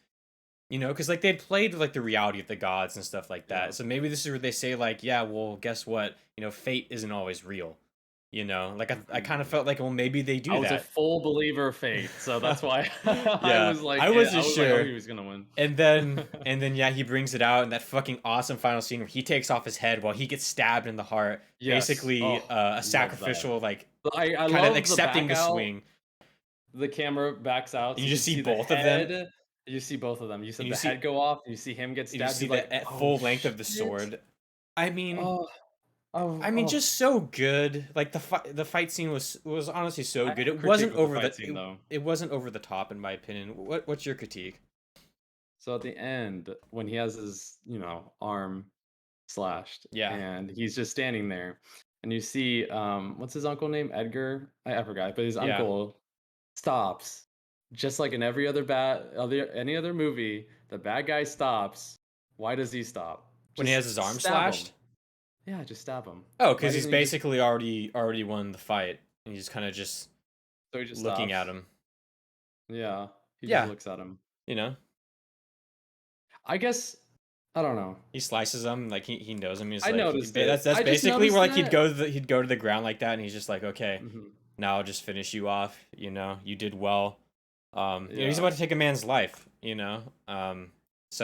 You know, because like they'd played like the reality of the gods and stuff like Yeah. that. So maybe this is where they say like, yeah, well, guess what? You know, fate isn't always real. You know, like I kind of Mhm. felt like, well, maybe they I do was a that. full believer of fate, so that's why I Yeah, was like, I I wasn't was like, oh, sure. he was gonna win. And then yeah, he brings it out in that fucking awesome final scene where he takes off his head while he gets stabbed in the heart, Yes. basically Oh, a love that. sacrificial like I kind of love the accepting back the out. swing. The camera backs out And so you you just can see see the both of them, head. You see both of them. You and said the head go off, you see him get you stabbed, see you're the like, at "Oh, full length of the shit." sword. I mean, Oh, oh, I mean, oh. just so good. Like the fight scene was honestly so I good. have a It critique wasn't with the over fight scene, though. it wasn't over the top in my opinion. What's your critique? So at the end, when he has his, arm slashed Yeah, and he's just standing there, and you see, what's his uncle name? Edgar? I forgot, but his yeah. uncle stops. Just like in every other any other movie, the bad guy stops. Why does he stop? When he has his Just arm stab him. slashed. Yeah, just stab him. Oh, Why because he's doesn't he just basically already won the fight, and he's kind of just so he just looking at stops? him. Yeah, he just Yeah, looks at him. you know, I guess I don't know. he slices him like he knows him. He's I like noticed that's it. that's I just basically where noticed like that. he'd go to the ground like that, and he's just like, okay, Mhm. now I'll just finish you off. You know, you did well. You know, he's Yeah. about to take a man's life. You know,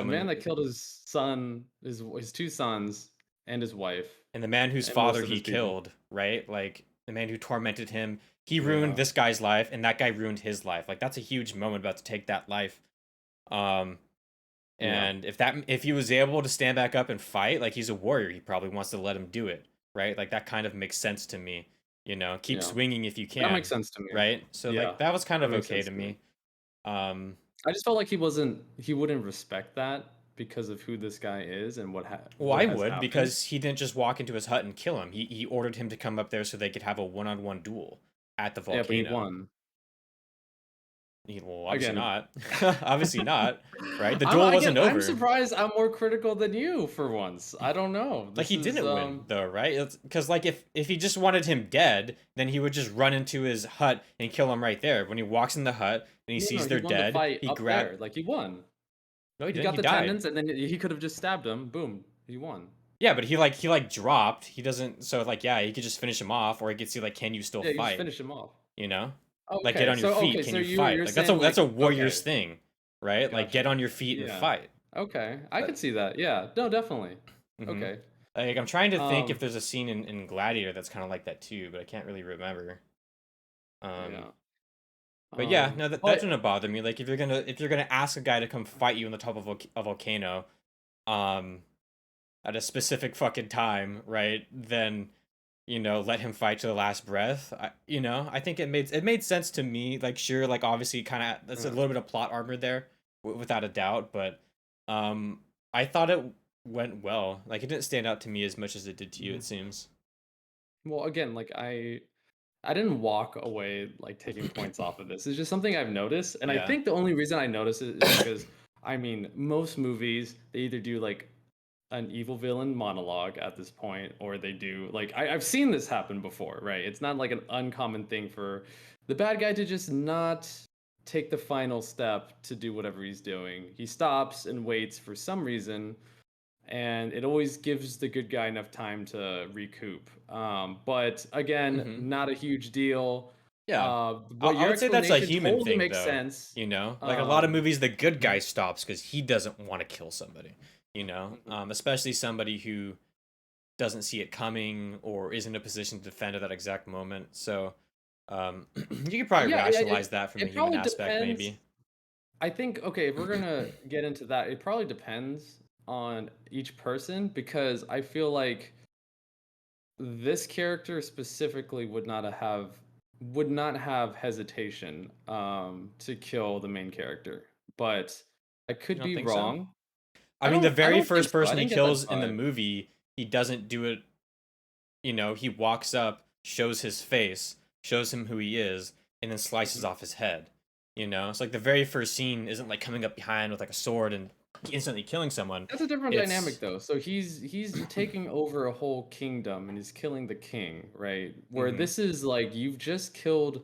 A man someone that killed his son, his 2 sons, and his wife, and the man whose and most father of he his people. killed, right? Like the man who tormented him, he ruined Yeah. this guy's life, and that guy ruined his life. Like that's a huge moment about to take that life. Um, Yeah. and if he was able to stand back up and fight, like he's a warrior, he probably wants to let him do it, right? Like that kind of makes sense to me. You know, keep Yeah. swinging if you That makes can, sense to me. right? So Yeah. like that was kind That of makes okay sense to to me. me. Um, I just felt like he wouldn't respect that because of who this guy is and well, what I has would happened. because he didn't just walk into his hut and kill him. He ordered him to come up there so they could have a one-on-one duel at the Yeah, but he volcano. won. Well, obviously Again. not. Obviously not, right? The duel Again, wasn't I'm over. surprised I'm more critical than you for once. I don't know. Like This he is didn't win though, right? Because like if he just wanted him dead, then he would just run into his hut and kill him right there. When he walks in the hut and he no, sees he they're won the dead, fight he up grab. there. Like he won. No, he He didn't. got He the died. tendons and then he could have just stabbed him. Boom. He won. Yeah, but he like dropped. He doesn't. So like yeah, he could just finish him off, or he could see like, can you still Yeah, you just fight? finish him off. You know, like get Okay. on your So feet. okay, Can so you you're fight? you're Like saying that's a like warrior's okay, thing, right? Like get gotcha. on your feet and Yeah. fight. Okay. I That, could see that. Yeah. No, definitely. hmm Okay. Like I'm trying to think if Um there's a scene in Gladiator that's kind of like that too, but I can't really remember. Um, yeah. but yeah, no, that But didn't bother me. Like if you're gonna ask a guy to come fight you on the top of a volcano, um, at a specific fucking time, right? Then you know let him fight to the last breath. You know, I think it made sense to me. Like sure, like obviously kind of that's a uh, little bit of plot armor there, without a doubt. But um, I thought it went well. Like it didn't stand out to me as much as it did to you. mhm. It seems. Well, again, like I didn't walk away like taking points off of this. It's just something I've noticed, and I Yeah. think the only reason I notice it is because I mean, most movies they either do like an evil villain monologue at this point, or they do like I've seen this happen before, right? It's not like an uncommon thing for the bad guy to just not take the final step to do whatever he's doing. He stops and waits for some reason, and it always gives the good guy enough time to recoup. But again, hmm not a huge deal. Yeah. What I your would say that's a explanation human totally thing, makes though. sense. You know, like a lot of Um, movies, the good guy mhm, stops because he doesn't want to kill somebody. You know, mhm. especially somebody who doesn't see it coming or is in a position to defend at that exact moment. So, you could probably Yeah, rationalize that from a it human probably aspect, depends. maybe. I think okay, if we're gonna get into that, it probably depends on each person because I feel like this character specifically would not have hesitation to kill the main character. But I You could don't be think so? wrong. I mean, the I very don't think first so. I person he didn't get that kills in the vibe. movie, he doesn't do it. You know, he walks up, shows his face, shows him who he is, and then slices Mhm. off his head. You know, it's like the very first scene isn't like coming up behind with like a sword and instantly killing someone. That's a different dynamic It's though. So he's taking over a whole kingdom and he's killing the king, right? Where hmm this is like you've just killed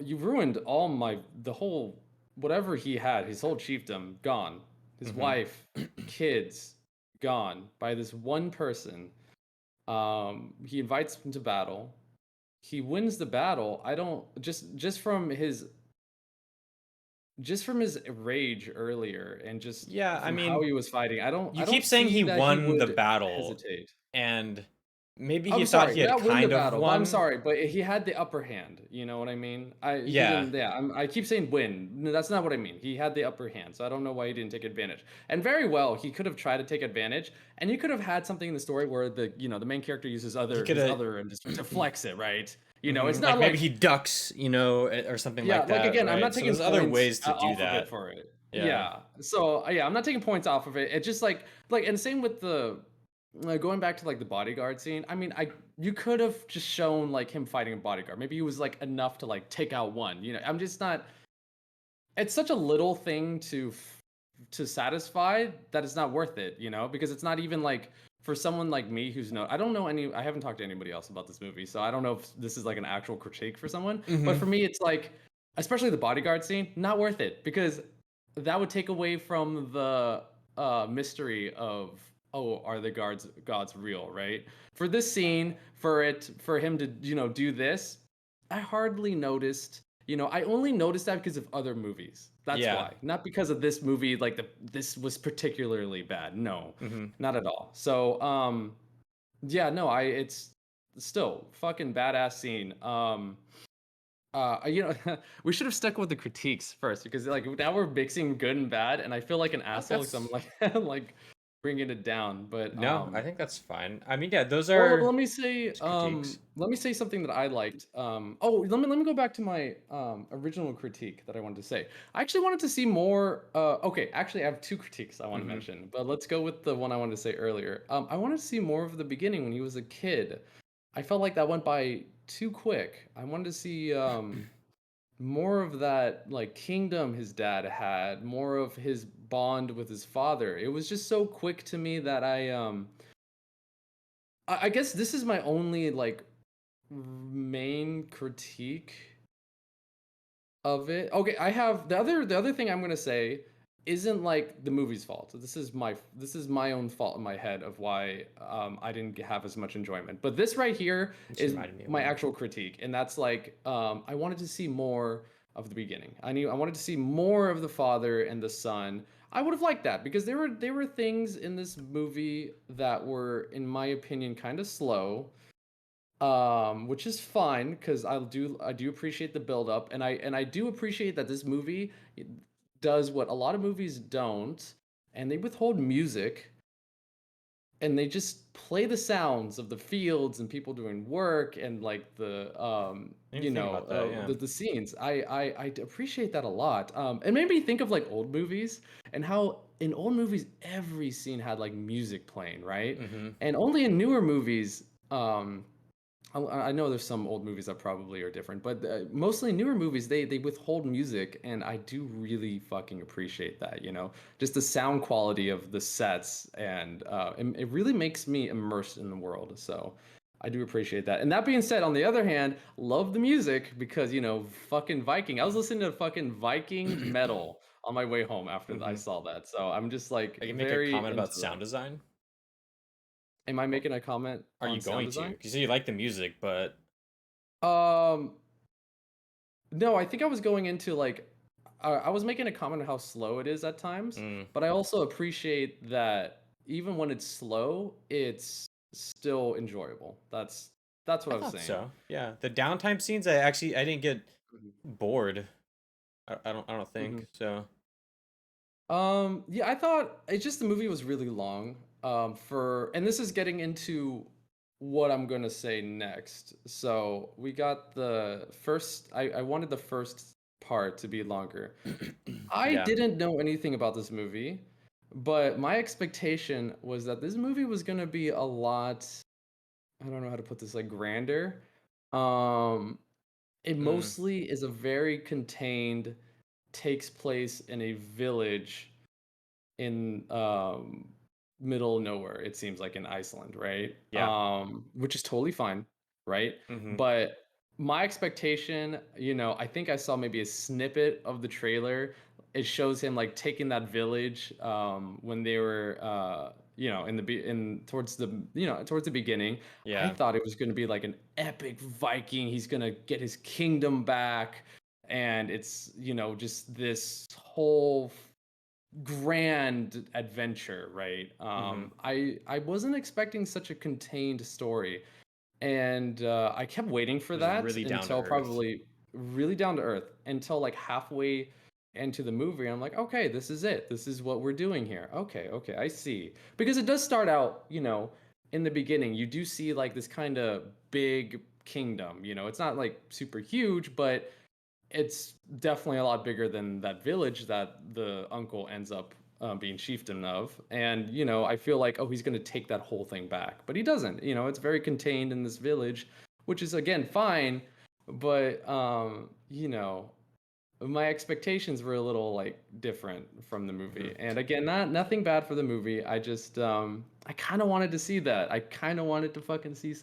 you ruined all my the whole whatever he had, his whole chiefdom gone, his Mhm. wife, kids gone by this one person. He invites him to battle. He wins the battle. I don't just from his rage earlier and just Yeah, I from how mean, he was fighting. I you don't keep saying he see that he won the would battle, hesitate. and maybe he I'm thought sorry, he had not win the kind of battle, but I'm won. sorry, but he had the upper hand. You know what I mean? He Yeah, didn't. Yeah, I keep saying win. No, that's not what I mean. He had the upper hand, so I don't know why he didn't take advantage. And very well, he could have tried to take advantage, and you could have had something in the story where the main character uses he other could his have. other and just to flex it, right? It's Mhm, like not maybe he like ducks, or something yeah, like like that, again, I'm right? not So taking there's other points ways to do off of it that. for it. Yeah. Yeah. So yeah, I'm not taking points off of it. It's just like and same with the going back to like the bodyguard scene. I mean, I you could have just shown like him fighting a bodyguard. Maybe he was like enough to like take out one. I'm just not. It's such a little thing to satisfy that it's not worth it. Because it's not even like for someone like me who's no, I don't know any. I haven't talked to anybody else about this movie, so I don't know if this is like an actual critique for someone. But for Mhm. me, it's like, especially the bodyguard scene, not worth it because that would take away from the mystery of, oh, are the gods real, right? For this scene, for him to do this, I hardly noticed. I only noticed that because of other movies. That's Yeah. why, not because of this movie. Like this was particularly bad. No, Mhm. not at all. So, yeah, no, it's still fucking badass scene. We should have stuck with the critiques first because like now we're mixing good and bad, and I feel like an asshole because I'm That's like like bringing it down. But no, I think that's fine. I mean, yeah, those well, are just critiques. let me say something that I liked. Oh, let me go back to my original critique that I wanted to say. I actually wanted to see more. Okay, actually, I have two critiques I want to Mhm. mention, but let's go with the one I wanted to say earlier. I wanted to see more of the beginning when he was a kid. I felt like that went by too quick. I wanted to see more of that like kingdom his dad had, more of his bond with his father. It was just so quick to me that I guess this is my only like main critique of it. Okay, I have the other thing I'm gonna say isn't like the movie's fault. So this is my own fault in my head of why I didn't have as much enjoyment. But this right here Just is reminded me of my one. actual critique, and that's like I wanted to see more of the beginning. I wanted to see more of the father and the son. I would have liked that because there were things in this movie that were, in my opinion, kind of slow, which is fine because I do appreciate the build up, and I do appreciate that this movie does what a lot of movies don't, and they withhold music and they just play the sounds of the fields and people doing work and like the I didn't even think about that. Yeah. the scenes. I appreciate that a lot. It made me think of like old movies and how in old movies every scene had like music playing, right? Mhm. And only in newer movies, I know there's some old movies that probably are different, but mostly newer movies they withhold music, and I do really fucking appreciate that. Just the sound quality of the sets, and it really makes me immersed in the world. So I do appreciate that. And that being said, on the other hand, love the music because fucking Viking. I was listening to fucking Viking metal on my way home after I Mhm. saw that, so I'm just like I can make a very comment about into sound that. design. Am I Or making a comment are you on sound going to? design? Because you like the music, but Um, No, I think I was going into like I was making a comment on how slow it is at times, mm, but I also appreciate that even when it's slow, it's still enjoyable. That's what I I was thought saying. so. Yeah, the downtime scenes, I didn't get Mhm. bored. I don't Mhm. think so. Yeah, I thought it's just the movie was really long. And this is getting into what I'm gonna say next. So we got the first. I wanted the first part to be longer. I Yeah. didn't know anything about this movie, but my expectation was that this movie was gonna be a lot, I don't know how to put this, like grander. Um, it Mm, mostly is a very contained, takes place in a village in middle nowhere, it seems like in Iceland, right? yeah. Which is totally fine, right? Mhm. But my expectation, I think I saw maybe a snippet of the trailer it shows him like taking that village when they were in in towards the towards the beginning. I Yeah. thought it was going to be like an epic Viking. He's going to get his kingdom back, and it's just this whole grand adventure, right? Mhm. I wasn't expecting such a contained story, and I kept waiting for It was that really down to until earth. probably really down to earth until like halfway into the movie. I'm like, okay, this is it. This is what we're doing here. Okay, okay, I see. Because it does start out, in the beginning, you do see like this kind of big kingdom. It's not like super huge, but it's definitely a lot bigger than that village that the uncle ends up being chieftain of. And, I feel like, oh, he's going to take that whole thing back. But he doesn't. It's very contained in this village, which is, again, fine. But, my expectations were a little like different from the movie. Mhm. And again, nothing bad for the movie. I just I kind of wanted to see that. I kind of wanted to fucking see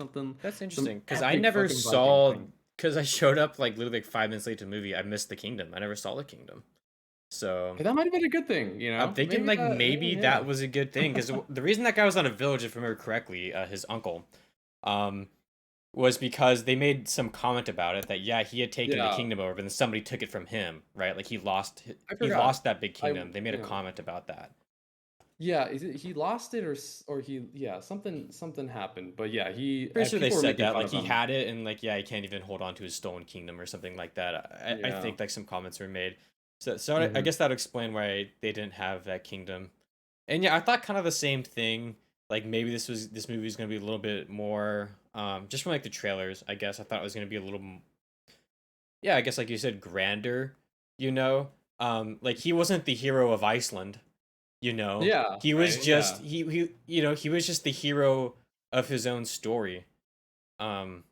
That's some interesting because I epic never fucking Viking saw thing. because I showed up like literally like 5 minutes late to the movie. I missed the kingdom. I never saw the kingdom. So That might have been a good thing, I'm thinking Maybe like that, maybe that was a good thing because yeah. the reason that guy was on a village, if I remember correctly, his uncle, um, was because they made some comment about it that yeah he had taken the Yeah, kingdom over, but then somebody took it from him, right? Like I he forgot. lost that big I kingdom. They made a comment about that. Yeah, is it he lost it or something happened. But yeah, Pretty sure they people were said making that fun like of he him. had it and like yeah he can't even hold on to his stolen kingdom or something like that. I Yeah. think like some comments were made. So I Mhm. guess that would explain why they didn't have that kingdom. And yeah, I thought kind of the same thing. Like maybe this movie was gonna be a little bit more just from like the trailers. I guess I thought it was gonna be a little yeah I guess like you said grander. You know, like he wasn't the hero of Iceland. You know, Yeah, he was right? just Yeah. he was just the hero of his own story. Um,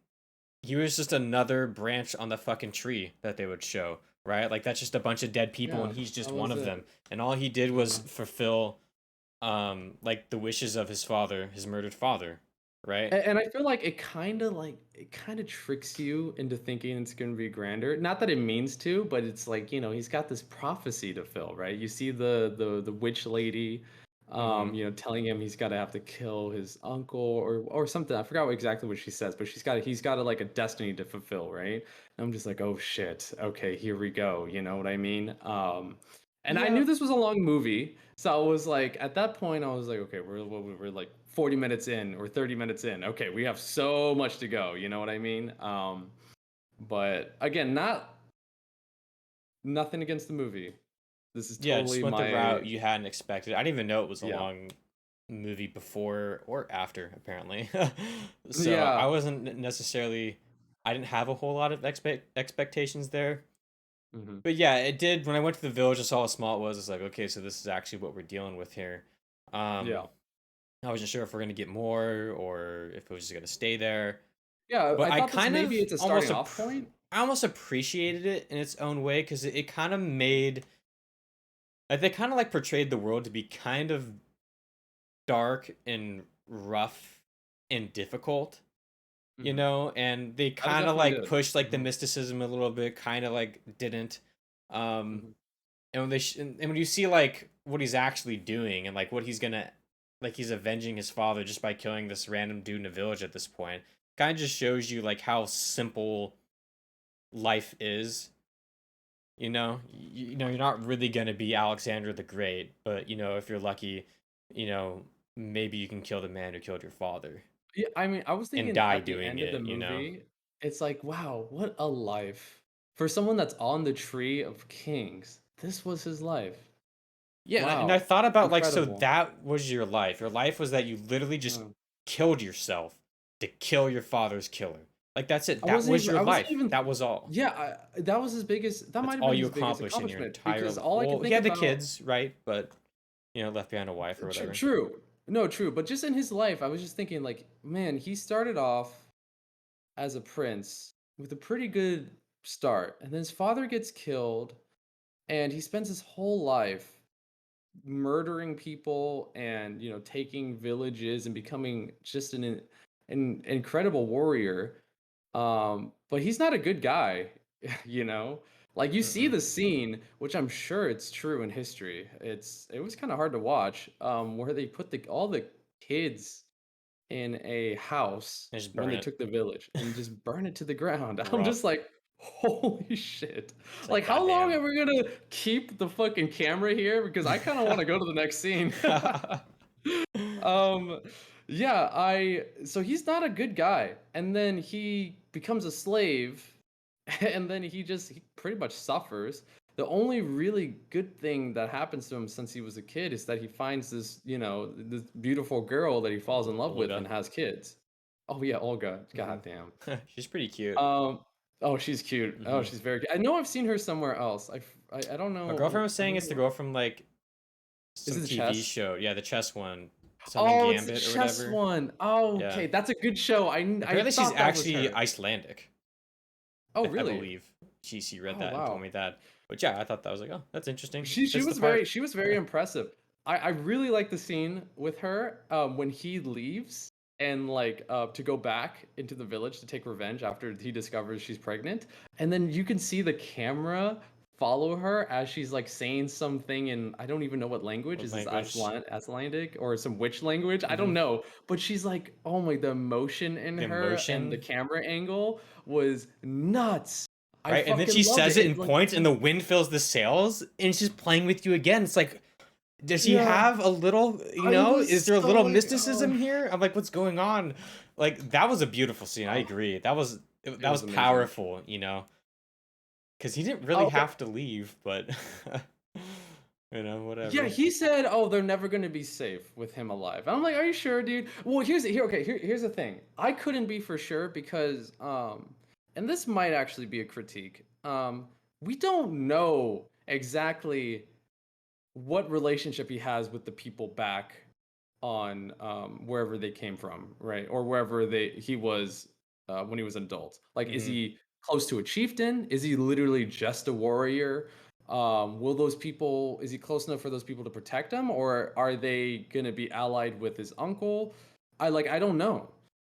he was just another branch on the fucking tree that they would show, right? Like that's just a bunch of dead people and Yeah, he's just that one was of them. it. And all he did was Uh-huh. fulfill like the wishes of his father, his murdered father, right? And I feel like it kind of tricks you into thinking it's going to be grander. Not that it means to, but it's like, he's got this prophecy to fill, right? You see the witch lady Mhm. telling him he's got to have to kill his uncle or something. I forgot exactly what she says, but he's got like a destiny to fulfill, right? And I'm just like, "Oh shit. Okay, here we go." You know what I mean? And I Yeah. knew this was a long movie, so I was like, at that point, I was like, okay, we're like 40 minutes in or 30 minutes in. Okay, we have so much to go. You know what I mean? But again, nothing against the movie. This is Yeah, it just totally went the route my you hadn't expected. I didn't even know it was a yeah, long movie before or after, apparently. So I yeah. wasn't necessarily I didn't have a whole lot of expectations there. Hmm. But yeah, it did when I went to the village and saw how small it was, it's like, okay, so this is actually what we're dealing with here. Yeah, I wasn't sure if we're gonna get more or if it was just gonna stay there. yeah. But I thought this maybe it's a starting off point. I almost appreciated it in its own way because it kind of made like they kind of like portrayed the world to be kind of dark and rough and difficult, you Hmm. know, and they That it kind of definitely like did. pushed like the Hmm. mysticism a little bit, kind of like didn't. Um, Hmm. and when and when you see like what he's actually doing and like what he's gonna like he's avenging his father just by killing this random dude in a village at this point, kind of just shows you like how simple life is. You know, you're not really gonna be Alexander the Great, but you know, if you're lucky, you know, maybe you can kill the man who killed your father Yeah, I mean, I was and thinking die at the doing end of the it. movie, it's like, wow, what a life for someone that's on the tree of kings. This was his life. Yeah, and I Wow, thought about like, so incredible. that was your life. Your life was that you literally just Yeah. killed yourself to kill your father's killer. Like that's it. I That wasn't was even your I wasn't life. even That was all. yeah, that was his biggest that That's might have all been you his biggest accomplished in your accomplishment entire because life. all I Well, could he think had the about kids, right? But you know, left behind a wife or whatever. true. No, true, but just in his life, I was just thinking like, man, he started off as a prince with a pretty good start, and then his father gets killed, and he spends his whole life murdering people and taking villages and becoming just an incredible warrior, but he's not a good guy. you know Like you see Mm-mm. the scene, which I'm sure it's true in history. It was kind of hard to watch, where they put all the kids in a house And just when burn they it. took the village and just burn it to the ground. I'm just Rough. like, holy shit. It's Like, like, how long goddamn. are we gonna keep the fucking camera here? Because I kind of want to go to the next scene. Um, yeah, so he's not a good guy. And then he becomes a slave, and then he pretty much suffers. The only really good thing that happens to him since he was a kid is that he finds this beautiful girl that he falls in love with Olga. and has kids. Oh yeah, Olga. Hmm. God damn. She's pretty cute. Um, oh, she's cute. Oh, Hmm. she's very cute. I know I've seen her somewhere else. I don't My know. girlfriend was saying it's the girl from like Is it some the TV chess? show. Yeah, the chess one. Something Oh, it's the Gambit or chess whatever. one. Oh, Yeah. okay, that's a good show. I Apparently she's thought that was actually her. Icelandic. Oh, I really? believe. She read Oh, that and told wow. me that. But yeah, I thought that was like, oh, that's interesting. She Fits the was part. very impressive. I really like the scene with her when he leaves and like to go back into the village to take revenge after he discovers she's pregnant, and then you can see the camera follow her as she's like saying something in I don't even know what language What is this language? Icelandic or some witch language I Hmm. don't know, but she's like oh my the emotion in The her and the emotion. camera angle was nuts. I Right? And then fucking she loved says it. it in It like points and the wind fills the sails and it's just playing with you again. It's like, does he yeah. have a little, I is was there a so little like, mysticism here? I'm like, what's going on? Like, that was a beautiful scene. I oh, agree. it That was was amazing. powerful, because he didn't really Oh, okay. have to leave, but Yeah, whatever. he said, "Oh, they're never gonna be safe with him alive." And I'm like, "Are you sure, dude?" Well, here's the thing. I couldn't be for sure because, and this might actually be a critique. We don't know exactly what relationship he has with the people back on wherever they came from, right? Or wherever he was when he was an adult. Like, is Hmm. he close to a chieftain? Is he literally just a warrior? Will those people? Is he close enough for those people to protect him, or are they gonna be allied with his uncle? I don't know.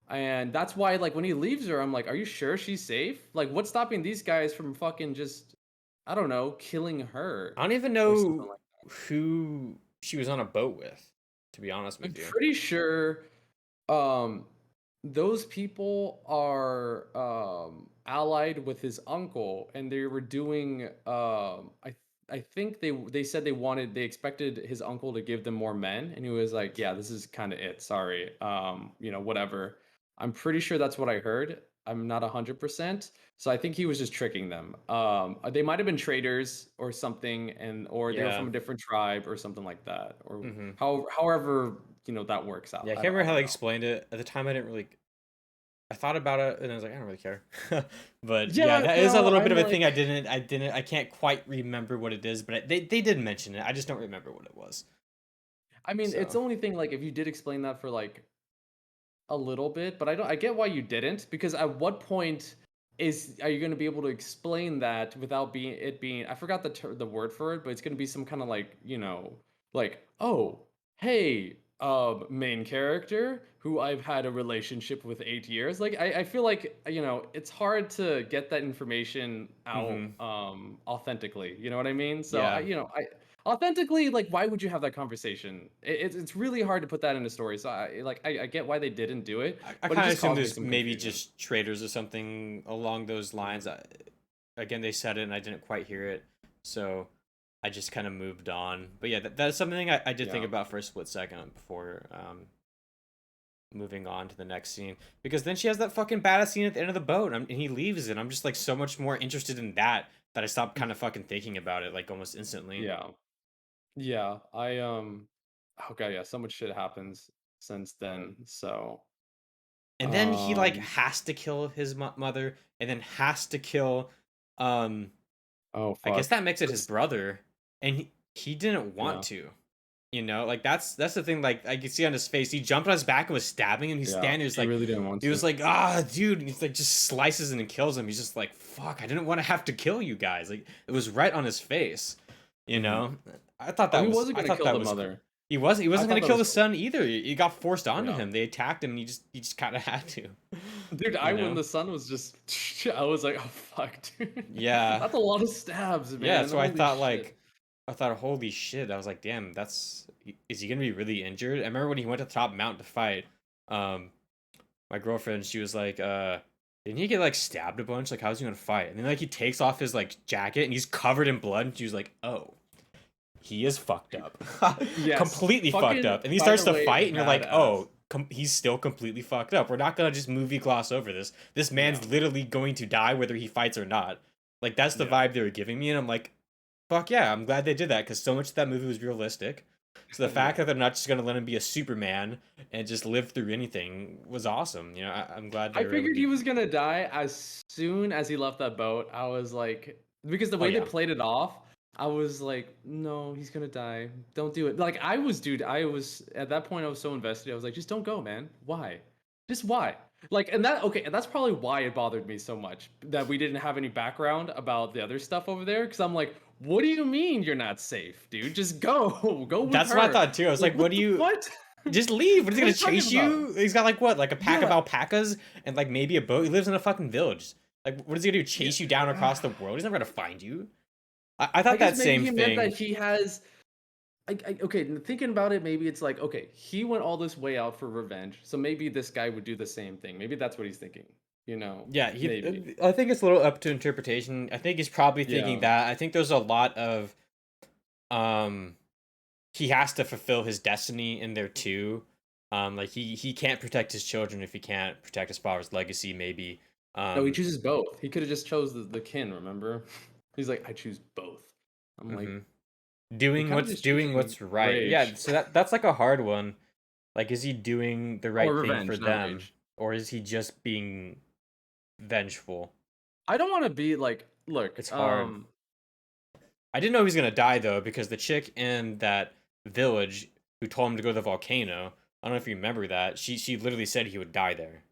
And that's why like when he leaves her, I'm like, are you sure she's safe? Like, what's stopping these guys from fucking just I don't know, killing her I don't even or something know like who she was on a boat with, to be honest I'm with you. pretty sure um those people are allied with his uncle and they were doing I think they said they expected his uncle to give them more men and he was like, "Yeah, this is kind of it. Sorry. Whatever." I'm pretty sure that's what I heard. I'm not 100%. So I think he was just tricking them. They might have been traders or something or they were Yeah. from a different tribe or something like that or Hmm. however, that works out. Yeah, I can't I remember how don't they know. explained it. At the time, I didn't really. I thought about it, and I was like, I don't really care. But yeah, Yeah, that is a no, little bit I'm of a thing. like, I can't quite remember what it is, but they did mention it. I just don't remember what it was. I mean, it's So the only thing like if you did explain that for like a little bit, but I get why you didn't because at what point are you going to be able to explain that without being I forgot the word for it, but it's going to be some kind of like, like, "Oh, hey, main character who I've had a relationship with 8 years." Like I feel like, it's hard to get that information out hmm. authentically. You know what I mean? So Yeah, I authentically like why would you have that conversation it's really hard to put that in a story so I get why they didn't do it I but it kind of just assumed caused me there's some maybe confusion. just traders or something along those lines. Mhm. Again, they said it, and I didn't quite hear it, so I just kind of moved on. But yeah, that's something I did think Yeah. about for a split second before moving on to the next scene, because then she has that fucking badass scene at the end of the boat, and he leaves, and I'm just like so much more interested in that I stopped kind of fucking thinking about it like almost instantly. Yeah, yeah, oh god, yeah, so much shit happens since then, so And then he like um has to kill his mother, and then has to kill, um, oh I guess fuck that makes it his this brother, and he didn't want yeah, to. Like that's the thing. Like I could see on his face, he jumped on his back and was stabbing him. He's yeah, standing, there's he like really didn't want he was to. like, ah, dude. And he's like just slices and kills him. He's just like, fuck. I didn't want to have to kill you guys. Like it was right on his face. You Mhm. know. I thought Oh, that he was. wasn't I gonna thought kill that the was. mother. He I wasn't thought gonna that kill was the cool. son either. He got forced onto Yeah. him. They attacked him. And he just kind of had to. Dude, You when know? the sun was just I was like, "Oh, fuck, dude." Yeah. That's a lot of stabs, Yeah, man. so I Holy thought shit. like I thought, holy shit. I was like, damn, is he gonna be really injured? I remember when he went to top mountain to fight, um, my girlfriend, she was like, didn't he get like stabbed a bunch? Like, how's he gonna fight? And then like he takes off his like jacket and he's covered in blood, and she was like, oh, he is fucked up. Yes. Completely fucked Fucking, up. And he by starts the to way, fight, and you're like, badass. oh, he's still completely fucked up. We're not gonna just movie gloss over this. This Yeah. man's literally going to die whether he fights or not. Like, that's the Yeah. vibe they were giving me, and I'm like, fuck yeah, I'm glad they did that because so much of that movie was realistic. So the fact Yeah. that they're not just gonna let him be a Superman and just live through anything was awesome. I'm glad I they were able to figured he be. was gonna die as soon as he left that boat. I was like, because the Oh way they yeah, played it off, I was like, no, he's gonna die. Don't do it. Like I was, dude. I was at that point. I was so invested. I was like, just don't go, man. Why? Just why? Like, and that okay, and that's probably why it bothered me so much that we didn't have any background about the other stuff over there. Because I'm like, what do you mean you're not safe, dude? Just go, go with that's what I her. thought too. I was Like, like, what what do the you? what? Just leave. What is he What are gonna you talking chase about? you? He's got like what, like a pack of Yeah. alpacas and like maybe a boat. He lives in a fucking village. Like, what is he gonna do? Yeah. Chase you down across the world? He's never gonna find you. I I thought guess that maybe same he meant that thing. he has. Okay, thinking about it, maybe it's like, okay, he went all this way out for revenge, so maybe this guy would do the same thing. Maybe that's what he's thinking. You know, Yeah, maybe. I think it's a little up to interpretation. I think he's probably thinking Yeah. that. I think there's a lot of um he has to fulfill his destiny in there too. Like he can't protect his children if he can't protect his father's legacy. Maybe. No, he Um. chooses both. He could have just chose the kin. Remember? He's like, I choose both. I'm like, hmm you're Doing kind of what's just doing choosing what's right. Yeah. rage. So that's like a hard one. Like, is he doing the Or right thing for revenge, not them, rage. or is he just being vengeful? I don't want to be like, look, It's hard. I didn't know he was gonna die though, because the chick in that village who told him to go to the volcano. I don't know if you remember that. She literally said he would die there.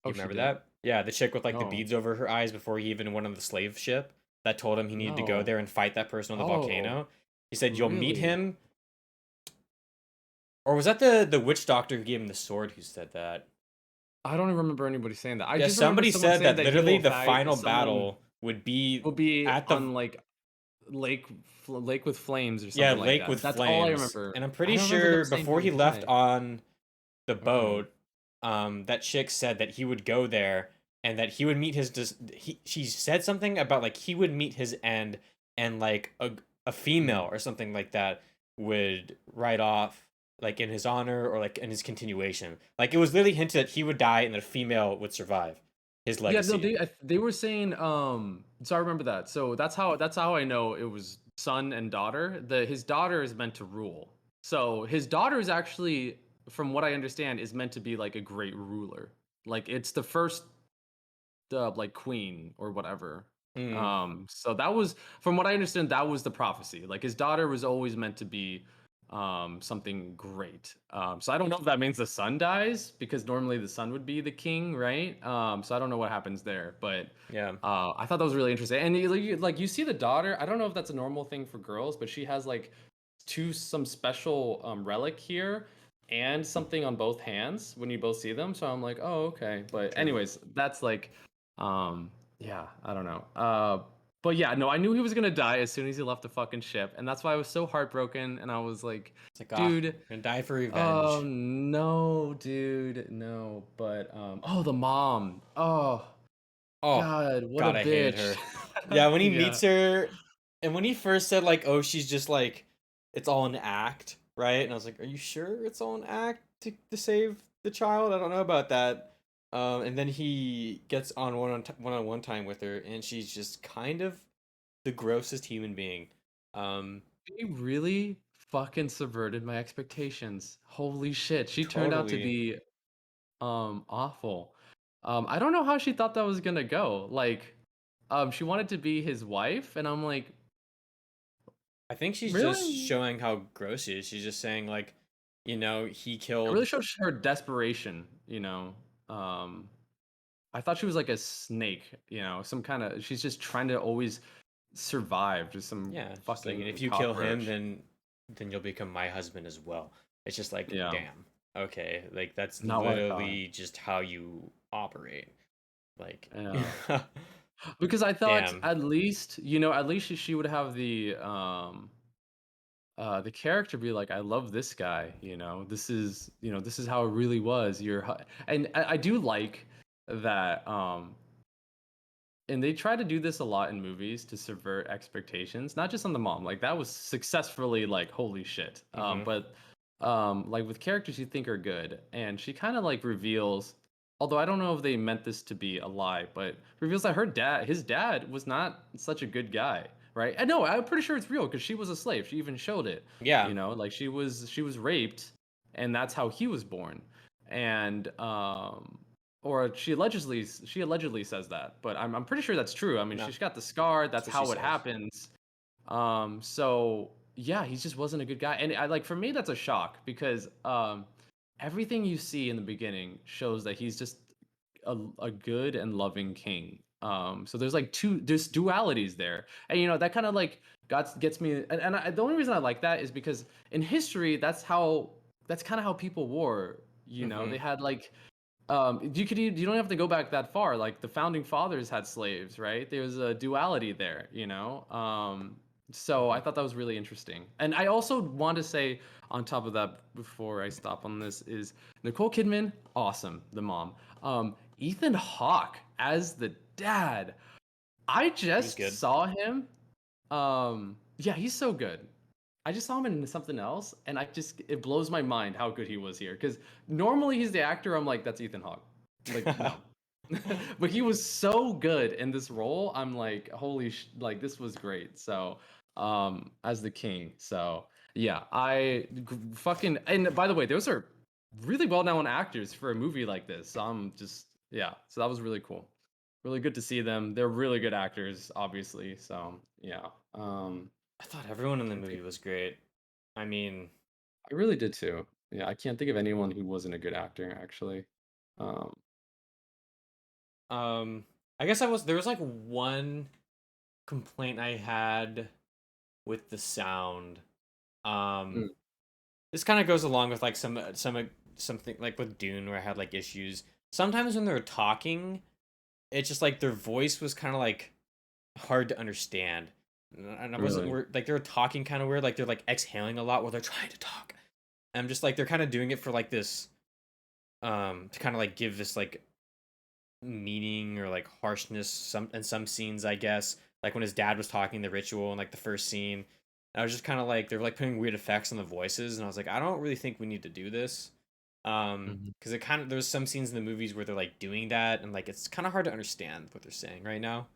oh, You she remember did? that? Yeah, the chick with like the No, beads over her eyes before he even went on the slave ship that told him he needed to go no. there and fight that person on the Oh, volcano. He said you'll meet really? him, or was that the witch doctor who gave him the sword who said that? I don't even remember anybody saying that. I Yeah, just remember somebody someone said saying that that he literally will the fight final someone battle would be will be at the on like lake lake with flames or yeah, something like lake that. with That's all I flames. remember. And I'm I pretty don't remember them sure saying before he'll he left die. on the Okay. boat, that chick said that he would go there and that he would meet his she said something about like he would meet his end, and like a female Mhm. or something like that would ride off like in his honor or like in his continuation. Like, it was literally hinted that he would die and that a female would survive his Yeah, no, legacy. they were saying so I remember that. So that's how I know it was son and daughter. The his daughter is meant to rule. So his daughter is actually, from what I understand, is meant to be like a great ruler. Like it's the first like queen or whatever. Mm, So that was, from what I understand, that was the prophecy. Like his daughter was always meant to be something great. So I don't know if that means the son dies, because normally the son would be the king, right? So I don't know what happens there, but yeah. I thought that was really interesting. And like you see the daughter, I don't know if that's a normal thing for girls, but she has like some special relic here and something on both hands when you both see them. So I'm like, oh, okay. But True. anyways, that's like yeah, I don't know. But yeah, no, I knew he was gonna die as soon as he left the fucking ship, and that's why I was so heartbroken. And I was like, It's like, ah, dude, gonna die for oh revenge. no, dude, no. But oh, the mom, oh Oh, god, what a God, I hated bitch. her. Yeah, when he Yeah, meets her, and when he first said like, "Oh, she's just like, it's all an act," right? And I was like, "Are you sure it's all an act to save the child? I don't know about that." And then he gets on one-on-one time with her, and she's just kind of the grossest human being. Um, she really fucking subverted my expectations. Holy shit, she turned out to totally. be awful. I don't know how she thought that was gonna go. Like, she wanted to be his wife, and I'm like, I think she's just really? showing how gross she is. She's just saying like, he It really killed. shows her desperation, you know. Um, I thought she was like a snake, you know, some kind of. She's just trying to always survive, just some Yeah, just like, and if fucking you kill him, cockroach. then you'll become my husband as well. It's just like, Yeah. damn. okay, like that's Not what I thought. literally just how you operate. Like, Yeah. Because I thought damn. at least, at least she would have the character be like, I love this guy, this is how it really was. And I do like that, and they try to do this a lot in movies to subvert expectations, not just on the mom. Like that was successfully like holy shit. Mm-hmm. But like with characters you think are good, and she kind of like reveals, although I don't know if they meant this to be a lie, but reveals that his dad was not such a good guy, right? And no, I'm pretty sure it's real because she was a slave. She even showed it, Yeah. like she was raped, and that's how he was born. And or she allegedly says that, but I'm pretty sure that's true. I mean, No, she's got the scar. that's That's what she how it says. happens. So yeah, he just wasn't a good guy, and I like for me that's a shock because everything you see in the beginning shows that he's just a good and loving king. So there's dualities there, and that kind of like gets me. And the only reason I like that is because in history, that's kind of how people were. Mm-hmm. They had like you don't have to go back that far. Like the founding fathers had slaves, right? There's a duality there. So Mm-hmm. I thought that was really interesting. And I also want to say on top of that, before I stop on this, is Nicole Kidman, awesome, the mom. Ethan Hawke as the dad. I He was just good. saw him. Yeah, he's so good. I just saw him in something else, and it blows my mind how good he was here. Because normally he's the actor. I'm like, that's Ethan Hawke. Like, no. But he was so good in this role. I'm like, like this was great. So, as the king. So yeah, fucking. And by the way, those are really well-known actors for a movie like this. So I'm just yeah. So that was really cool. Really good to see them. They're really good actors, obviously. So yeah. I thought everyone in the Can't think. movie was great. I mean, I really did too. Yeah, I can't think of anyone who wasn't a good actor, actually. Um, um, I guess there was like one complaint I had with the sound. Um, mm, this kind of goes along with like something like with Dune where I had like issues. Sometimes when they're talking, it's just like their voice was kind of like hard to understand. And I wasn't really. like they were talking kind of weird, like they're like exhaling a lot while they're trying to talk. And I'm just like they're kind of doing it for like this to kind of like give this like meaning or like harshness some scenes, I guess. Like when his dad was talking the ritual in like the first scene. I was just kind of like they're like putting weird effects on the voices and I was like I don't really think we need to do this. Mhm, Because it kind of there's some scenes in the movies where they're like doing that and like it's kind of hard to understand what they're saying right now.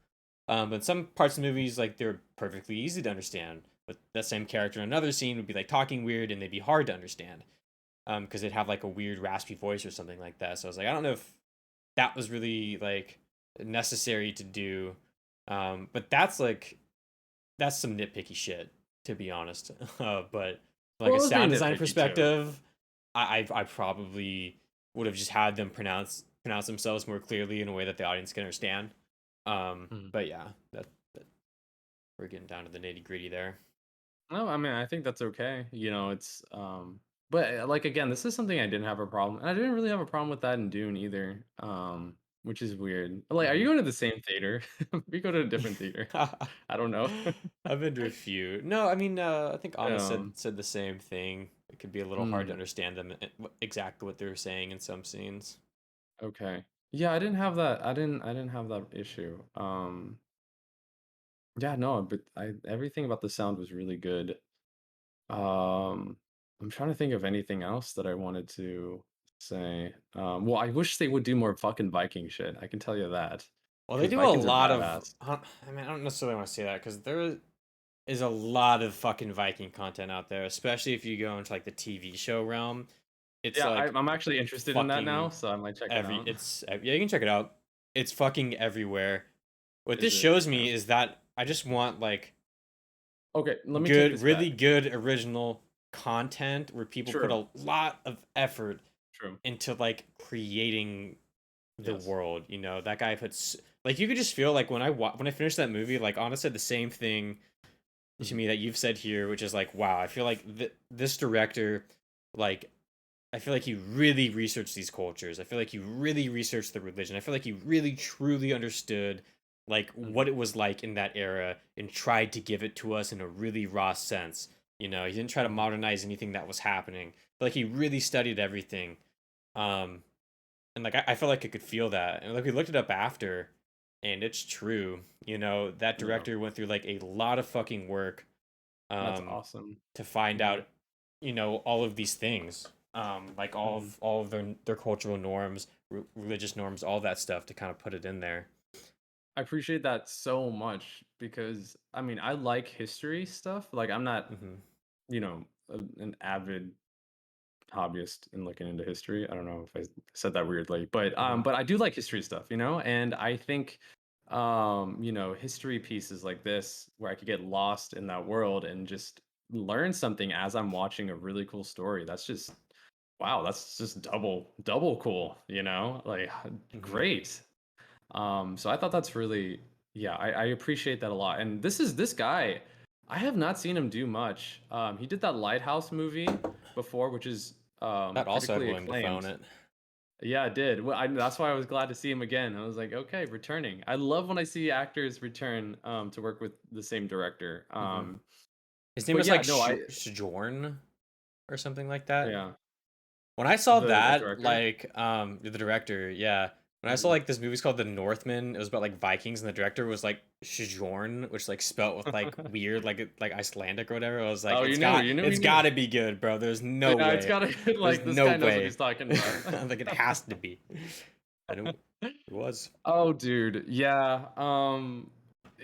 But some parts of the movies, like they're perfectly easy to understand. But that same character in another scene would be like talking weird and they'd be hard to understand. Because they'd have like a weird raspy voice or something like that. So I was like, I don't know if that was really like necessary to do. But that's some nitpicky shit, to be honest. But from, like well, a it was pretty sound design nitpicky too. perspective, I probably would have just had them pronounce themselves more clearly in a way that the audience can understand. Mhm. But yeah, that we're getting down to the nitty gritty there. No, I mean, I think that's okay. It's but like again, this is something I didn't have a problem, and I didn't really have a problem with that in Dune either. Which is weird. Like, are you Hmm. going to the same theater? We go to a different theater. I don't know. I've been to a few. No, I mean, I think Anna said um, said the same thing. It could be a little hard to hmm, understand them exactly what they were saying in some scenes. okay. Yeah, I didn't have that. I didn't have that issue. Yeah, no, but everything about the sound was really good. Um, I'm trying to think of anything else that I wanted to say. Well, I wish they would do more fucking Viking shit. I can tell you that, Well, they because do a Vikings are lot of. badass. I mean, I don't necessarily want to say that because there is a lot of fucking Viking content out there, especially if you go into like the TV show realm. It's Yeah, like I'm actually interested in that now, fucking so I might check it out. yeah, you can check it out. It's fucking everywhere. What Is this it shows okay? me is that I just want like Okay, let me take good, this back. really good original content where people put True, a lot of effort true. into like creating the Yes. world. That guy puts like you could just feel like when I finished that movie, like Anna said the same thing to Mhm. me that you've said here, which is like, wow, I feel like this director like I feel like he really researched these cultures. I feel like he really researched the religion. I feel like he really truly understood like what Mhm, it was like in that era and tried to give it to us in a really raw sense. You know, he didn't try to mhm, modernize anything that was happening. Like he really studied everything. Um and like I feel like I could feel that. And like we looked it up after and it's true. You know, that yeah, director went through like a lot of fucking work that's um awesome. to find Mhm, out, you know, all of these things, like mhm. all of their cultural norms, religious norms, all that stuff to kind of put it in there. I appreciate that so much because, I mean, I like history stuff, like, I'm not, Hmm. an avid hobbyist in looking into history. I don't know if I said that weirdly, but Hmm. but I do like history stuff, and I think history pieces like this where I could get lost in that world and just learn something as I'm watching a really cool story. That's just wow, that's just double cool, Like Hmm. great. So I thought that's really, yeah, I appreciate that a lot. And this guy, I have not seen him do much. He did that Lighthouse movie before, which is That also had critically William Dafoe in acclaimed. it. Yeah, it did. Well, that's why I was glad to see him again. I was like, okay, returning. I love when I see actors return to work with the same director. Hmm. His name But was yeah, like no, Sjorn or something like that. yeah, When I saw the that, director. the director, yeah. When I saw Mhm. like this movie's called The Northman, it was about like Vikings, and the director was like Sjorn, which like spelt with like weird, like Icelandic or whatever. I was like, Oh, you knew, it's you knew. got to be good, bro. There's no Yeah, it's way. gotta There's like this no guy knows what he's way. talking about. I'm like, it has to be. And it was. Oh, dude. Yeah.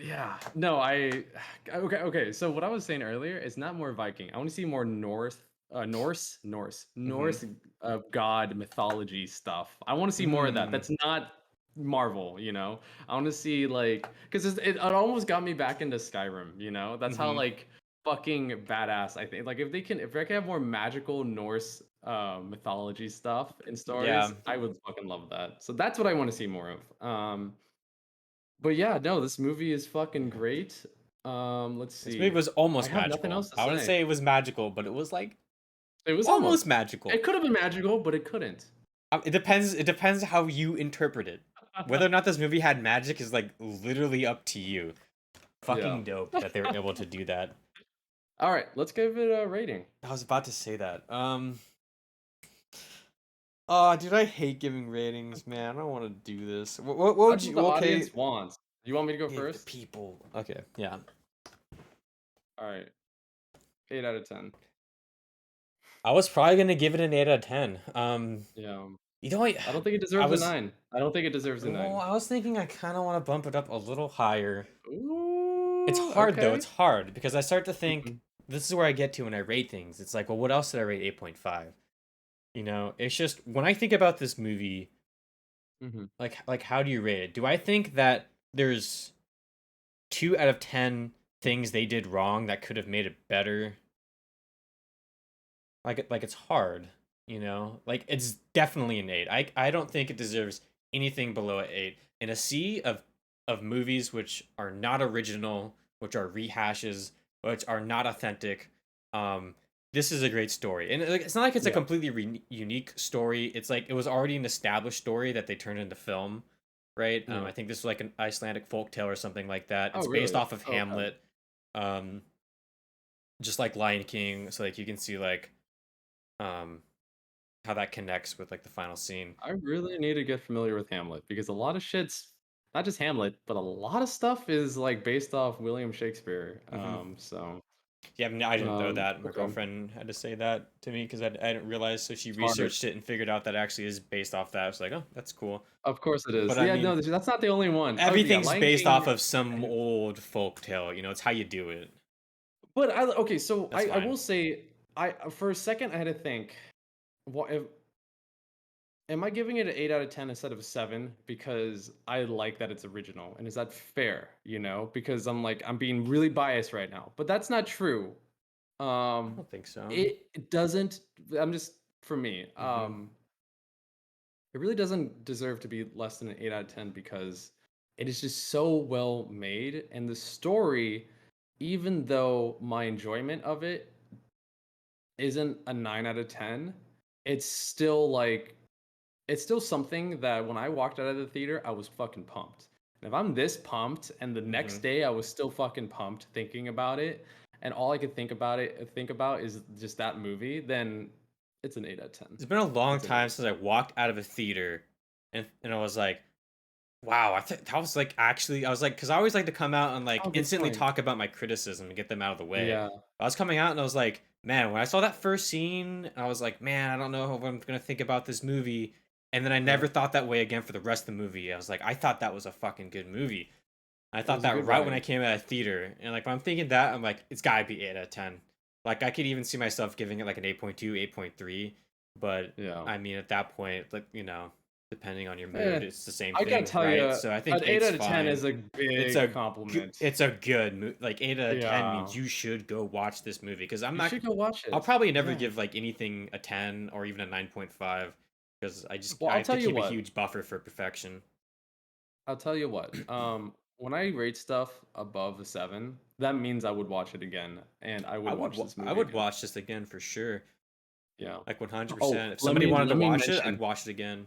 Yeah. No, okay. So what I was saying earlier is not more Viking. I want to see more Hmm. Norse god mythology stuff. I want to see more of that. Mm, That's not Marvel, I want to see like because it almost got me back into Skyrim, That's how hmm. like fucking badass I think. Like if I could have more magical Norse mythology stuff in Yeah. stories, I would fucking love that. So that's what I want to see more of. But yeah, no, this movie is fucking great. Let's This movie see. was I almost have nothing magical. else to I wouldn't say. say it was magical, but it was like It was almost almost. magical. It could have been magical, but it couldn't. It depends. It depends how you interpret it. Whether or not this movie had magic is like literally up to you. Yeah. Fucking dope that they were able to do that. All right, let's give it a rating. I was about to say that. Oh, dude, I hate giving ratings, man. I don't want to do this. What would That's what the you? Okay, audience wants. You want me to go give the first? people. Okay, yeah. All right, 8 out of 10. I was probably gonna give it an 8 out of 10. Yeah. You know what? I don't think it I deserves a was. 9. I don't think it deserves a Well, 9. I was thinking I kind of want to bump it up a little higher. It's Ooh, hard though. It's okay. hard because I start to think Mhm, this is where I get to when I rate things. It's like, well, what else did I rate 8.5? You know, it's just when I think about this movie, mhm. like how do you rate it? Do I think that there's 2 out of 10 things they did wrong that could have made it better? Like it's hard, you know? Like it's definitely an 8. I don't think it deserves anything below an 8. In a sea of movies which are not original, which are rehashes, which are not authentic, um this is a great story. And like, it's not like it's a Yeah, completely unique story. It's like it was already an established story that they turned into film, right? yeah. I think this was like an Icelandic folk tale or something like that. Oh, It's based really? off of Oh, okay. Hamlet, um just like Lion King, so like you can see like um how that connects with like the final scene. I really need to get familiar with Hamlet because a lot of shit's not just Hamlet, but a lot of stuff is like based off William Shakespeare. Hmm. So, Yeah, I didn't know that. My okay. girlfriend had to say that to me because I didn't realize. So she Smart. researched it and figured out that it actually is based off that. I was like, oh, that's cool. Of course it But is. I Yeah, mean, no, that's not the only one. Oh, yeah, everything's Lion based off King. of some old folk tale. You know, it's how you do it. But okay, so That's I fine. will say I for a second I had to think, what if am I giving it an 8 out of 10 instead of a 7 because I like that it's original? And is that fair? Because I'm being really biased right now, but that's not true. I Um, don't think so. it doesn't. I'm just for me. Hmm. It really doesn't deserve to be less than an 8 out of 10 because it is just so well made, and the story, even though my enjoyment of it isn't a 9 out of 10, it's still like it's still something that when I walked out of the theater, I was fucking pumped. And if I'm this pumped and the next Hmm. day I was still fucking pumped thinking about it, and all I could think about is just that movie, then it's an 8 out of 10. It's been a long It's an 8 time out of since I walked out of a theater, and I was like, wow, I think that was like actually, I was like, because I always like to come out and like Oh, good instantly point. talk about my criticism and get them out of the way. Yeah, I was coming out and I was like, man, when I saw that first scene, I was like, man, I don't know what I'm gonna think about this movie. And then I yeah. never thought that way again for the rest of the movie. I was like, I thought that was a fucking good movie. I It thought was a that good right when ride. I came out of theater. And like when I'm thinking that, I'm like, it's gotta be 8 out of 10. Like I could even see myself giving it like an 8.2, 8.3. But Yeah. I mean at that point, like, depending on your mood, Eh, it's the same I gotta thing, tell you, right? So I think an 8 eight's out of 10 fine. is a It's big a compliment. it's a good like 8 out of 10 means Yeah. you should go watch this movie because I'm You not should go watch I'll it. probably never Yeah. give like anything a 10 or even a 9.5 because Well, I I'll have to tell you keep a what. huge buffer for perfection. I'll tell you what. When I rate stuff above a 7, that means I would watch it again, and I would watch this I movie would again. watch this again for sure. Yeah. Like Oh, 100%. If let somebody me wanted to let me watch it, I'd mention, watch it again.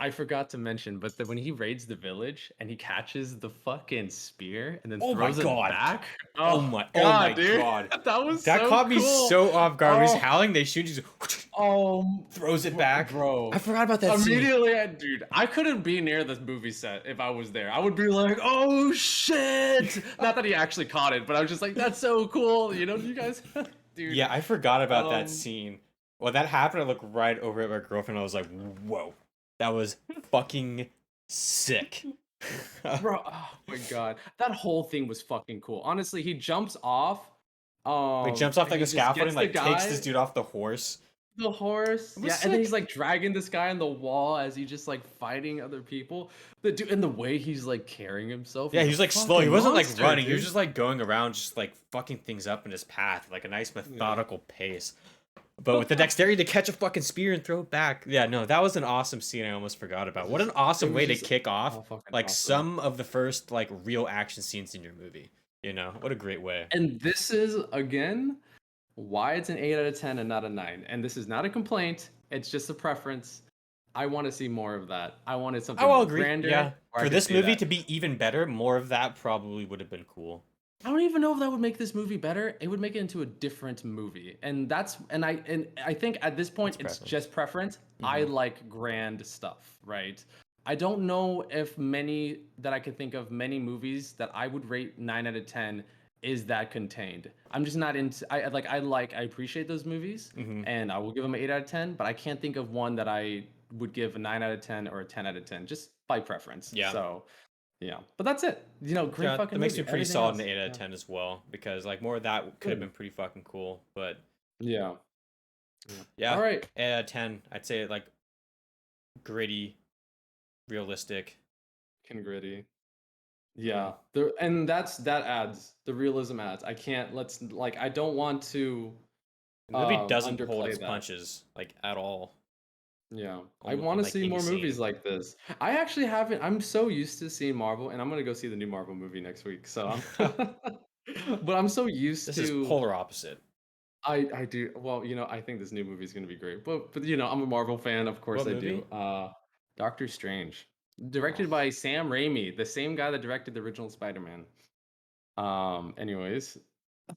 I forgot to mention, but when he raids the village and he catches the fucking spear and then Oh my throws it god. back. Oh Oh god, my dude. god. That was That so caught me cool. so off guard. When he's Oh, howling, they shoot, he just throws it back. I bro. forgot about that scene. Immediately, dude, I couldn't be near this movie set if I was there. I would be like, "Oh shit!" Not that he actually caught it, but I was just like, "That's so cool." You know, you guys, dude. Yeah, I forgot about that Um, scene. When that happened, I looked right over at my girlfriend. I was like, whoa, that was fucking sick. bro, oh my god, that whole thing was fucking cool. Honestly, he jumps off. He jumps off like He a just scaffolding, gets the like takes this guy. dude off the horse. The horse, It was yeah, and then he's sick. like dragging this guy on the wall as he just like fighting other people. The dude and the way he's like carrying himself, Yeah, he's he a was like slow. He fucking wasn't like monster, running. He was dude. just like going around, just like fucking things up in his path, like a nice Yeah. methodical pace. But with the dexterity to catch a fucking spear and throw it back. Yeah, no, that was an awesome scene I almost forgot about. What an It awesome was way to just kick off oh fucking like awesome. some of the first like real action scenes in your movie. What a great way. And this is again why it's an 8 out of 10 and not a 9. And this is not a complaint, it's just a preference. I want to see more of that. I wanted I something will more agree. grander Yeah. where I For could this say movie that. to be even better, more of that probably would have been cool. I don't even know if that would make this movie better. It would make it into a different movie. And I think at this point That's it's preference. just preference. I Hmm. like grand stuff, right? I don't know if many that I could think of many movies that I would rate 9 out of 10 is that contained. I'm just not into I appreciate those movies Hmm. and I will give them an 8 out of 10, but I can't think of one that I would give a 9 out of 10 or a 10 out of 10 just by preference. Yeah. So, yeah. But that's it. Great Yeah, that fucking makes me movie. pretty Everything solid in else. the 8 out of Yeah. 10 as well, because like more of that could have Good. been pretty fucking cool. But Yeah. Yeah. All yeah, right. 8 out of 10. I'd say like gritty, realistic. Can gritty. Mm. Yeah. That adds the realism adds. I can't let's like I don't want to The movie doesn't pull its underplay that. punches like at all Yeah. I in want to like see any more movies scene. like this. I actually haven't I'm so used to seeing Marvel and I'm going to go see the new Marvel movie next week. So I'm but I'm so used This is to polar opposite. I do well, I think this new movie is gonna be great. But I'm a Marvel fan, of course What I do. movie? Doctor Strange, directed Oh. by Sam Raimi, the same guy that directed the original Spider-Man. Anyways,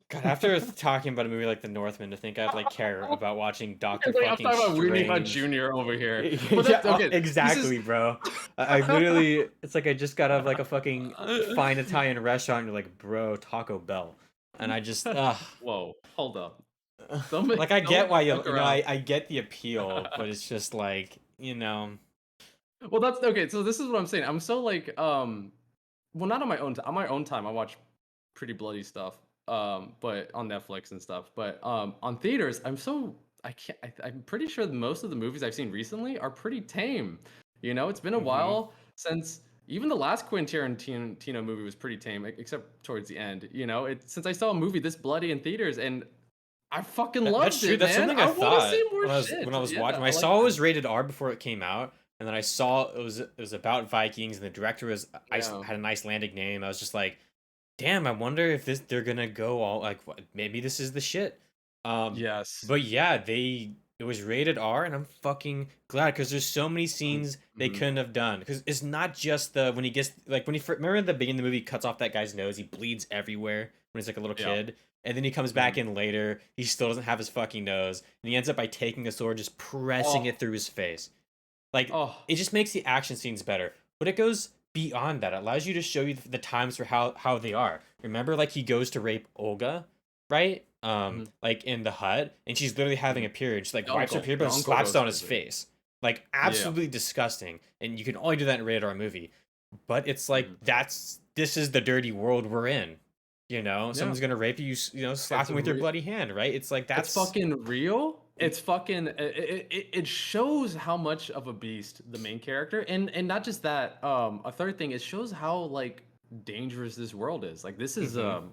God, after talking about a movie like The Northman, to think I'd like care about watching Doctor it's like I'm fucking talking about Weenie Hut Strange. Jr. over here. But Yeah, that's okay. This is exactly, bro. I literally, it's like I just got out of like a fucking fine Italian restaurant. And you're like, bro, Taco Bell, and I just, Whoa, hold up. like I get Don't why fuck around. I get the appeal, but it's just like, Well, that's okay. So this is what I'm saying. I'm so like, well, not on my own. On my own time, I watch pretty bloody stuff. But on Netflix and stuff. But on theaters, I'm so I can't. I'm pretty sure most of the movies I've seen recently are pretty tame. It's been a hmm. while since even the last Quentin Tarantino movie was pretty tame, except towards the end. Since I saw a movie this bloody in theaters, and I fucking That's loved true. it, That's man. something I I want to see thought more when shit. I was Yeah, watching. When I I like saw it that. was rated R before it came out, and then I saw it was about Vikings, and the director was Yeah. had an Icelandic name. I was just like, damn, I wonder if they're gonna go all like maybe this is the shit. Um, Yes. but yeah, they. it was rated R, and I'm fucking glad because there's so many scenes they Mhm. couldn't have done. Because it's not just the when he gets like when remember in the beginning of the movie he cuts off that guy's nose, he bleeds everywhere when he's like a little Yeah. kid, and then he comes back Mhm. in later, he still doesn't have his fucking nose, and he ends up by taking a sword just pressing it Oh, through his face. Like oh. it just makes the action scenes better, but it goes beyond that. It allows you to show you the times for how they are. Remember, like he goes to rape Olga, right? Mhm, Like in the hut, and she's literally having mhm. a period. She like The wipes her uncle. period, The but uncle slaps it goes on his crazy. face. Like Yeah. absolutely disgusting. And you can only do that in a rated R movie. But it's like Mhm. this is the dirty world we're in. You know, Yeah. someone's gonna rape you. It's Slap him a with your re bloody hand, right? It's like it's that's fucking real. It's fucking it shows how much of a beast the main character and not just that, a third thing, it shows how, like, dangerous this world is. Like, mm-hmm,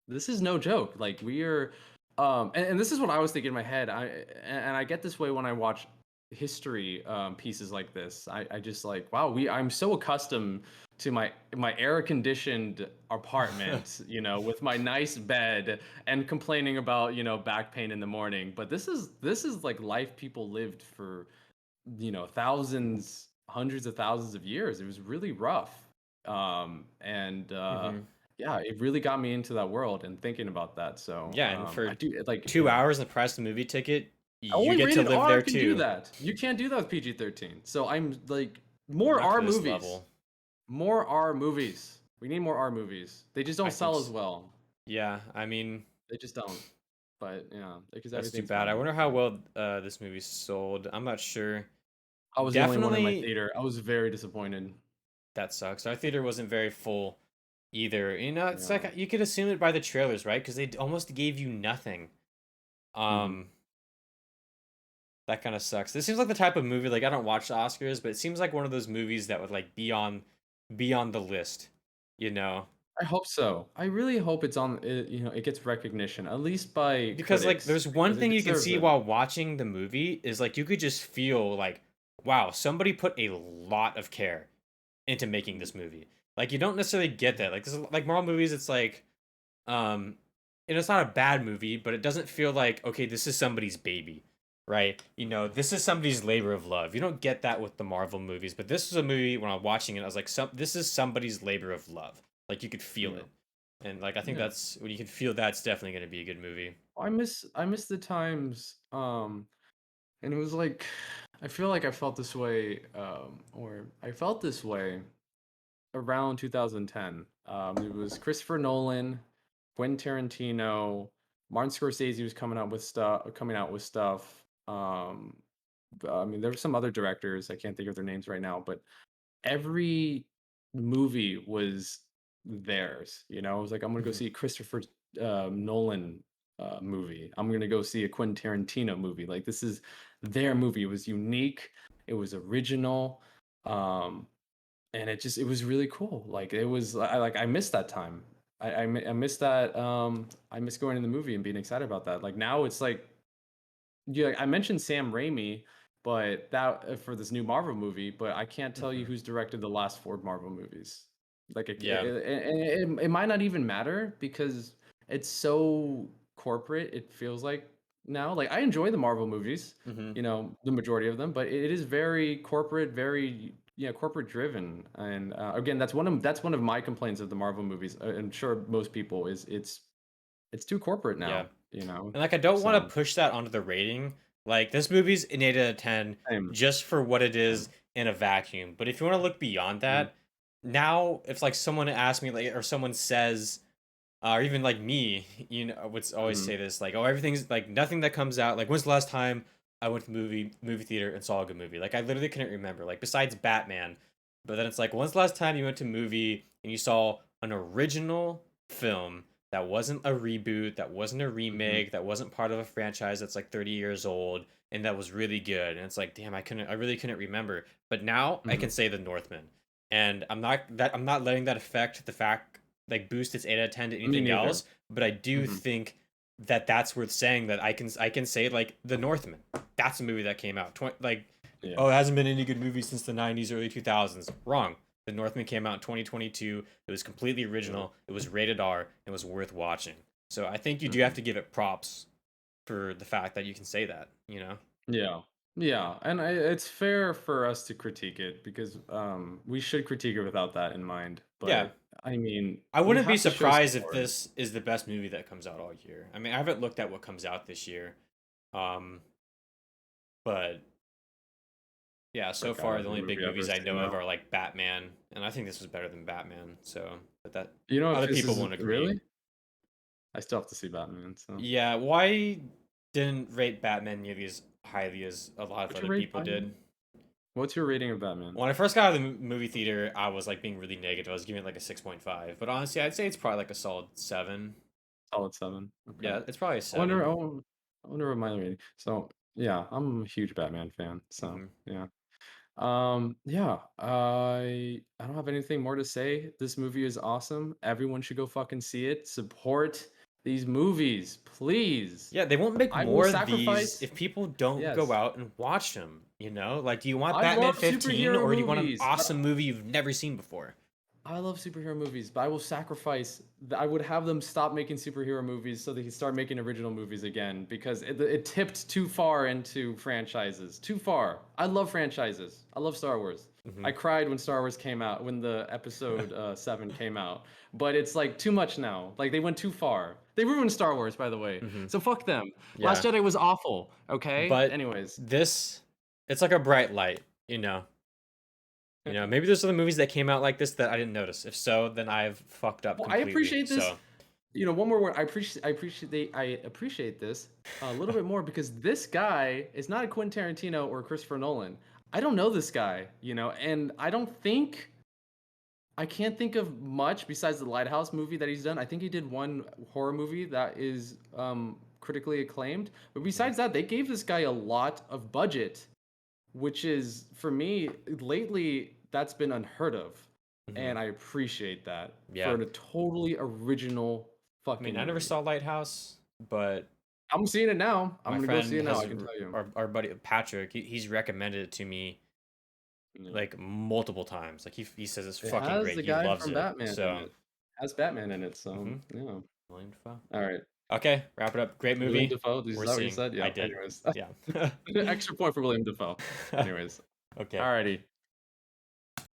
this is no joke. Like we are, and this is what I was thinking in my head. And I get this way when I watch history pieces like this. I just like, wow, I'm so accustomed to my air conditioned apartment, with my nice bed and complaining about back pain in the morning. But this is like life people lived for thousands, hundreds of thousands of years. It was really rough. And mm-hmm. Yeah, it really got me into that world and thinking about that. So Yeah, and I for do like, 2 hours in the price of the movie ticket, you only get to rated live R there can do too. that. You can't do that with PG-13. So I'm like, more Not to R this movies. level. More R movies. We need more R movies. They just I don't think sell as well. yeah, I mean, They just don't. But yeah, because that's too everything's bad. I money. wonder how well this movie sold. I'm not sure. I was the only one in my Definitely theater. I was very disappointed. that sucks. Our theater wasn't very full either. It's Yeah. like you could assume it by the trailers, right? Because they almost gave you nothing. Hmm. Um, that kind of sucks. This seems like the type of movie like I don't watch the Oscars, but it seems like one of those movies that would like be on the list, you know? I hope so. I really hope it's on it, it gets recognition, at least by Because like critics, there's one because it thing you can deserves see it. while watching the movie is like you could just feel like wow, somebody put a lot of care into making Mhm, this movie. Like you don't necessarily get that. Like this is like Marvel movies it's like um it's not a bad movie, but it doesn't feel like okay, this is somebody's baby, right? mhm. This is somebody's labor of love. You don't get that with the Marvel movies, but this was a movie when I was watching it I was like this is somebody's labor of love. Like you could feel Yeah, it. And like I think yeah. that's when you can feel that's definitely going to be a good movie. I miss the times, and it was like, I feel like I felt this way, or I felt this way around 2010. It was Christopher Nolan, Quentin Tarantino, Martin Scorsese was coming out with stuff. I mean, there were some other directors. I can't think of their names right now, but every movie was theirs. I was like, I'm gonna go Mhm. see a Christopher Nolan movie. I'm gonna go see a Quentin Tarantino movie. Like this is their movie. It was unique. It was original. Um, and it was really cool. Like it was I missed that time. I miss that. I miss going to the movie and being excited about that. Like now it's like, yeah, I mentioned Sam Raimi, but that for this new Marvel movie, but I can't tell you Mhm. who's directed the last 4 Marvel movies. Like Yeah. it might not even matter because it's so corporate, it feels like now. Like I enjoy the Marvel movies, Mhm. the majority of them, but it is very corporate, very corporate driven. And again, that's one of my complaints of the Marvel movies. I'm sure most people is it's too corporate Yeah. now. And like I don't want So to push that onto the rating. Like this movie's an 8 out of 10 same, just for what it is same. in a vacuum. But if you want to look beyond Mhm, that, now if like someone asks me like or someone says or even like me, I would always mhm. say this like, oh, everything's like nothing that comes out. Like, when's the last time I went to movie theater and saw a good movie? Like, I literally couldn't remember. Like, besides Batman, but then it's like, when's the last time you went to movie and you saw an original film that wasn't a reboot, that wasn't a Mhm, remake, that wasn't part of a franchise that's like 30 years old and that was really good? And it's like, damn, I really couldn't remember. But now I mhm. can say the Northman, and I'm not letting that affect the fact like boost its 8 out of 10 to Me anything neither. else, but I do Mhm. think that that's worth saying that I can say like The Northman. That's a movie that came out like Yeah. oh, it hasn't been any good movie since the 90s early 2000s. Wrong. The Northman came out in 2022. It was completely Yeah. original. It was rated R. It was worth watching. So I think you do have Mhm. to give it props for the fact that you can say that, Yeah. Yeah, and it's fair for us to critique it because, we should critique it without that in mind, Yeah. but, I mean, I we wouldn't be have to show surprised if support. this is the best movie that comes out all year. I mean, I haven't looked at what comes out this year. Um, but yeah, so Forgot far the every only big movie ever movies I know seen of now. are like Batman, and I think this was better than Batman. So, but that You know if other this people is won't agree. really? I still have to see Batman, so Yeah, why didn't rate Batman nearly as highly as a lot of what's your other rate, people Batman? did? What's your rating of Batman? When I first got out of the movie theater, I was like being really negative. I was giving it like a 6.5, but honestly, I'd say it's probably like a solid 7. Solid 7, okay. Yeah, it's probably a I wonder 7. I wonder what my rating so, yeah, I'm a huge Batman fan, so, Hmm. yeah. Yeah, I don't have anything more to say. This movie is awesome. Everyone should go fucking see it. Support these movies, please. Yeah, they won't make I will more of these sacrifice if people don't go yes. out and watch them, you know? Like, do you want I love Batman 15 superhero or do you want an movies, but awesome movie you've never seen before? I love superhero movies, but I will sacrifice. I would have them stop making superhero movies so they can start making original movies again because it tipped too far into franchises. Too far. I love franchises. I love Star Wars. I Hmm. cried when Star Wars came out, when the episode 7 came out. But it's like too much now. Like they went too far. They ruined Star Wars, by the way. Hmm. So fuck them. Last Yeah. Jedi was awful. Okay. But Anyways. this, it's like a bright light, you know? Maybe there's other movies that came out like this that I didn't notice. If so, then I've fucked up Well, I completely. appreciate this. So, One more word. I appreciate this a little bit more because this guy is not a Quentin Tarantino or Christopher Nolan. I don't know this guy, and I can't think of much besides the Lighthouse movie that he's done. I think he did one horror movie that is critically acclaimed, but mhm, besides that, they gave this guy a lot of budget, which is for me lately that's been unheard of, mhm, and I appreciate that for yeah. a totally original I mean, fucking I never movie. saw Lighthouse, but I'm seeing it now. I'm my gonna go see friend it now. has I can tell you. our buddy Patrick. He's recommended it to me Yeah. like multiple times. Like he says it's It fucking has great. the He guy loves from it. Batman in So, it. Has Batman in it. So hmm, yeah. William Dafoe. All right. Okay, wrap it up. Great William movie. Dafoe. Is We're that what you seeing. said? I Yeah. did. Anyways, Yeah. extra point for William Dafoe. Anyways. Okay. Alrighty.